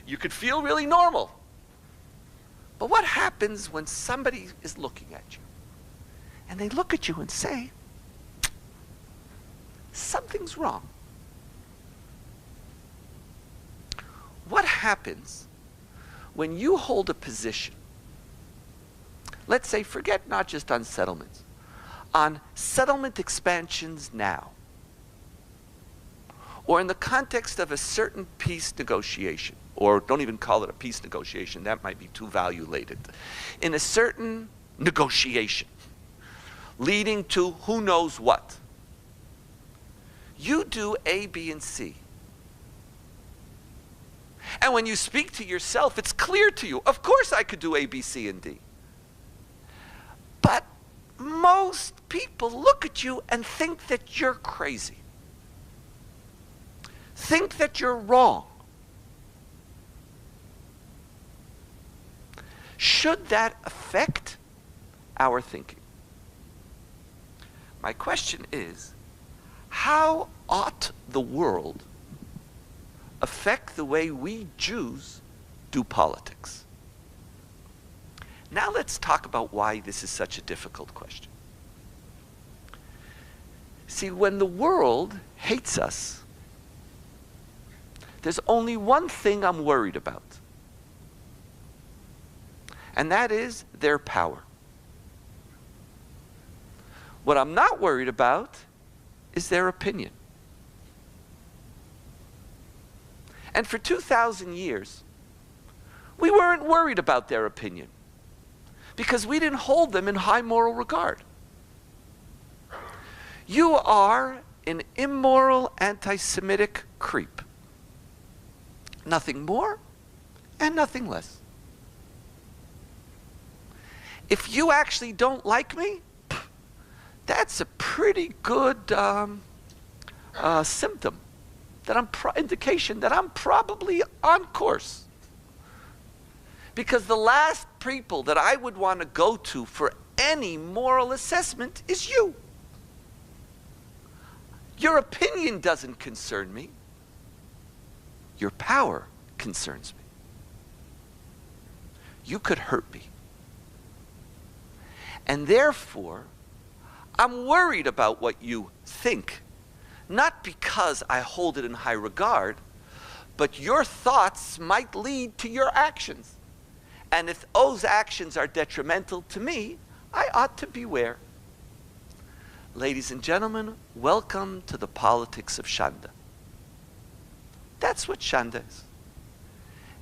you could feel really normal. But what happens when somebody is looking at you, and they look at you and say, something's wrong? What happens when you hold a position, let's say, forget not just on settlements, on settlement expansions now, or in the context of a certain peace negotiation, or don't even call it a peace negotiation, that might be too value-laden, in a certain negotiation leading to who knows what. You do A, B, and C. And when you speak to yourself, it's clear to you, of course I could do A, B, C, and D. But most people look at you and think that you're crazy. Think that you're wrong. Should that affect our thinking? My question is, how ought the world affect the way we Jews do politics? Now let's talk about why this is such a difficult question. See, when the world hates us, there's only one thing I'm worried about, and that is their power. What I'm not worried about is their opinion. And for 2,000 years, We weren't worried about their opinion because we didn't hold them in high moral regard. You are an immoral anti-Semitic creep. Nothing more and nothing less. If you actually don't like me, that's a pretty good symptom, indication that I'm probably on course. Because the last people that I would want to go to for any moral assessment is you. Your opinion doesn't concern me. Your power concerns me. You could hurt me. And therefore, I'm worried about what you think, not because I hold it in high regard, but your thoughts might lead to your actions. And if those actions are detrimental to me, I ought to beware. Ladies and gentlemen, welcome to the politics of Shanda. That's what Shanda is.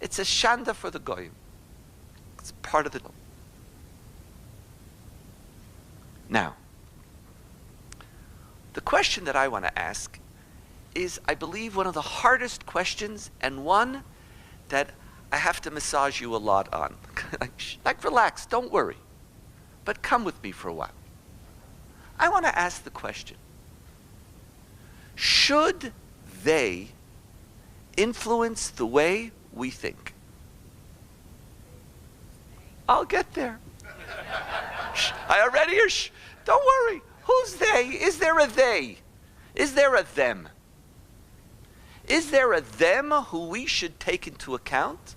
It's a Shanda for the Goyim. It's part of the... Now, the question that I want to ask is, I believe, one of the hardest questions, and one that I have to massage you a lot on. Like, relax, don't worry, but come with me for a while. I want to ask the question, should they influence the way we think? I'll get there. I already, don't worry. Who's they? Is there a they? Is there a them? Is there a them who we should take into account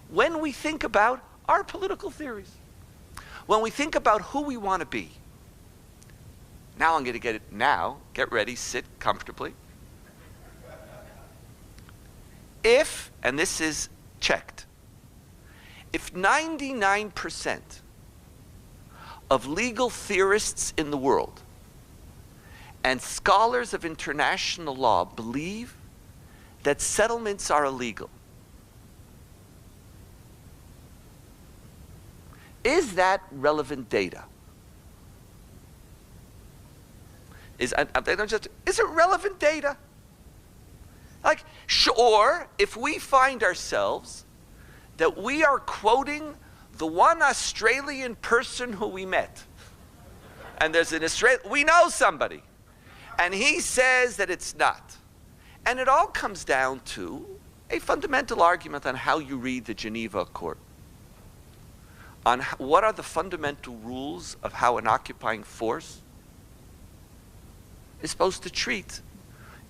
when we think about our political theories? When we think about who we want to be? Now I'm going to get it now. Get ready, sit comfortably. If, and this is checked, if 99% of legal theorists in the world and scholars of international law believe that settlements are illegal, is that relevant data? Is it relevant data? Like, or if we find ourselves that we are quoting the one Australian person who we met, and there's an Australian, we know somebody, and he says that it's not. And it all comes down to a fundamental argument on how you read the Geneva Accord, on what are the fundamental rules of how an occupying force is supposed to treat,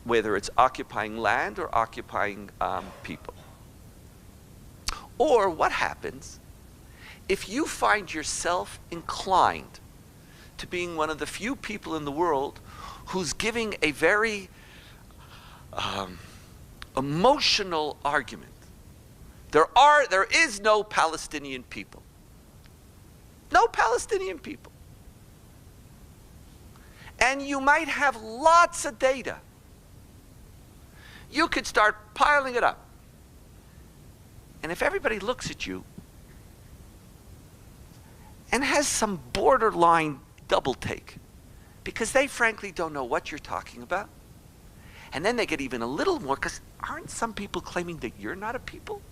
whether it's occupying land or occupying people. Or what happens if you find yourself inclined to being one of the few people in the world who's giving a very emotional argument. There is no Palestinian people. No Palestinian people. And you might have lots of data. You could start piling it up. And if everybody looks at you and has some borderline double take, because they frankly don't know what you're talking about, and then they get even a little more, because aren't some people claiming that you're not a people?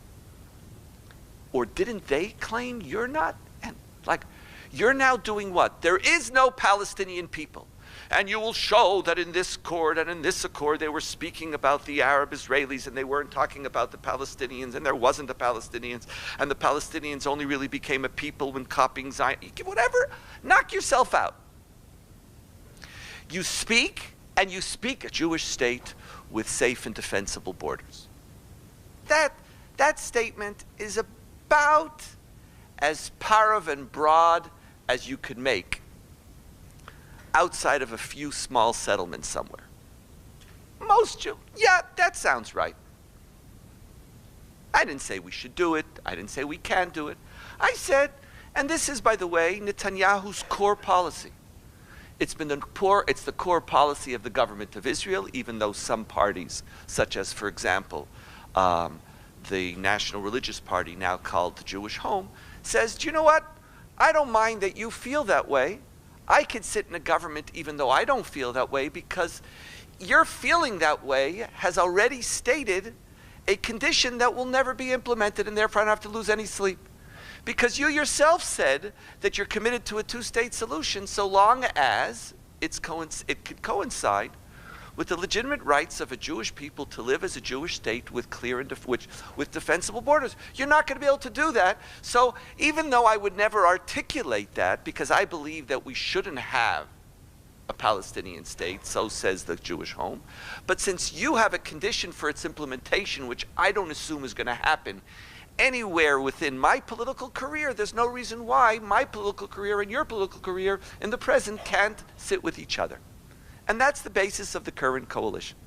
Or didn't they claim you're not? And like, you're now doing what? There is no Palestinian people. And you will show that in this accord and in this accord they were speaking about the Arab Israelis and they weren't talking about the Palestinians, and there wasn't the Palestinians, and the Palestinians only really became a people when copying Zion. Whatever, knock yourself out. You speak, and you speak a Jewish state with safe and defensible borders. That statement is about as parav and broad as you could make, outside of a few small settlements somewhere. Most Jews, yeah, that sounds right. I didn't say we should do it. I didn't say we can do it. I said, and this is, by the way, Netanyahu's core policy. It's the core policy of the government of Israel, even though some parties, such as, for example, the National Religious Party, now called the Jewish Home, says, do you know what? I don't mind that you feel that way. I could sit in a government even though I don't feel that way, because your feeling that way has already stated a condition that will never be implemented, and therefore I don't have to lose any sleep. Because you yourself said that you're committed to a two-state solution so long as it could coincide with the legitimate rights of a Jewish people to live as a Jewish state with clear and with defensible borders. You're not going to be able to do that. So even though I would never articulate that, because I believe that we shouldn't have a Palestinian state, so says the Jewish Home, but since you have a condition for its implementation, which I don't assume is going to happen anywhere within my political career, there's no reason why my political career and your political career in the present can't sit with each other. And that's the basis of the current coalition.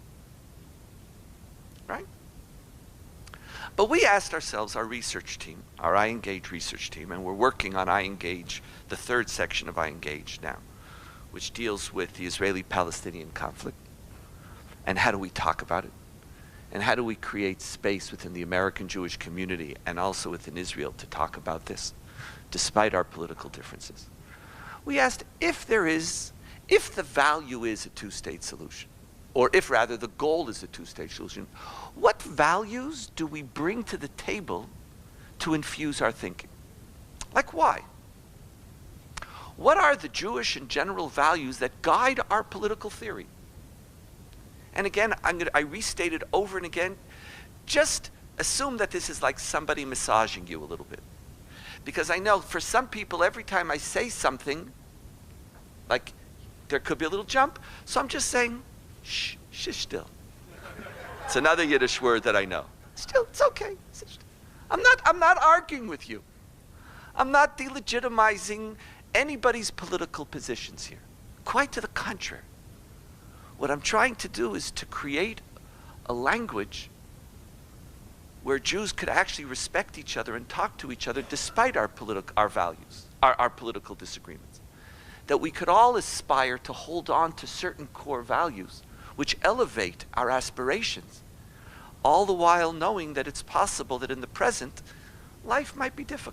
Right? But we asked ourselves, our research team, our iEngage research team, and we're working on iEngage, the third section of iEngage now, which deals with the Israeli-Palestinian conflict. And how do we talk about it? And how do we create space within the American Jewish community and also within Israel to talk about this, despite our political differences? We asked if the value is a two-state solution, or if rather the goal is a two-state solution, what values do we bring to the table to infuse our thinking? Like why? What are the Jewish and general values that guide our political theory? And again, I restate it over and again. Just assume that this is like somebody massaging you a little bit. Because I know for some people, every time I say something, like there could be a little jump. So I'm just saying, shh, shish still. It's another Yiddish word that I know. Still, it's okay. I'm not arguing with you. I'm not delegitimizing anybody's political positions here. Quite to the contrary. What I'm trying to do is to create a language where Jews could actually respect each other and talk to each other despite our values, our political disagreements. That we could all aspire to hold on to certain core values which elevate our aspirations, all the while knowing that it's possible that in the present, life might be difficult.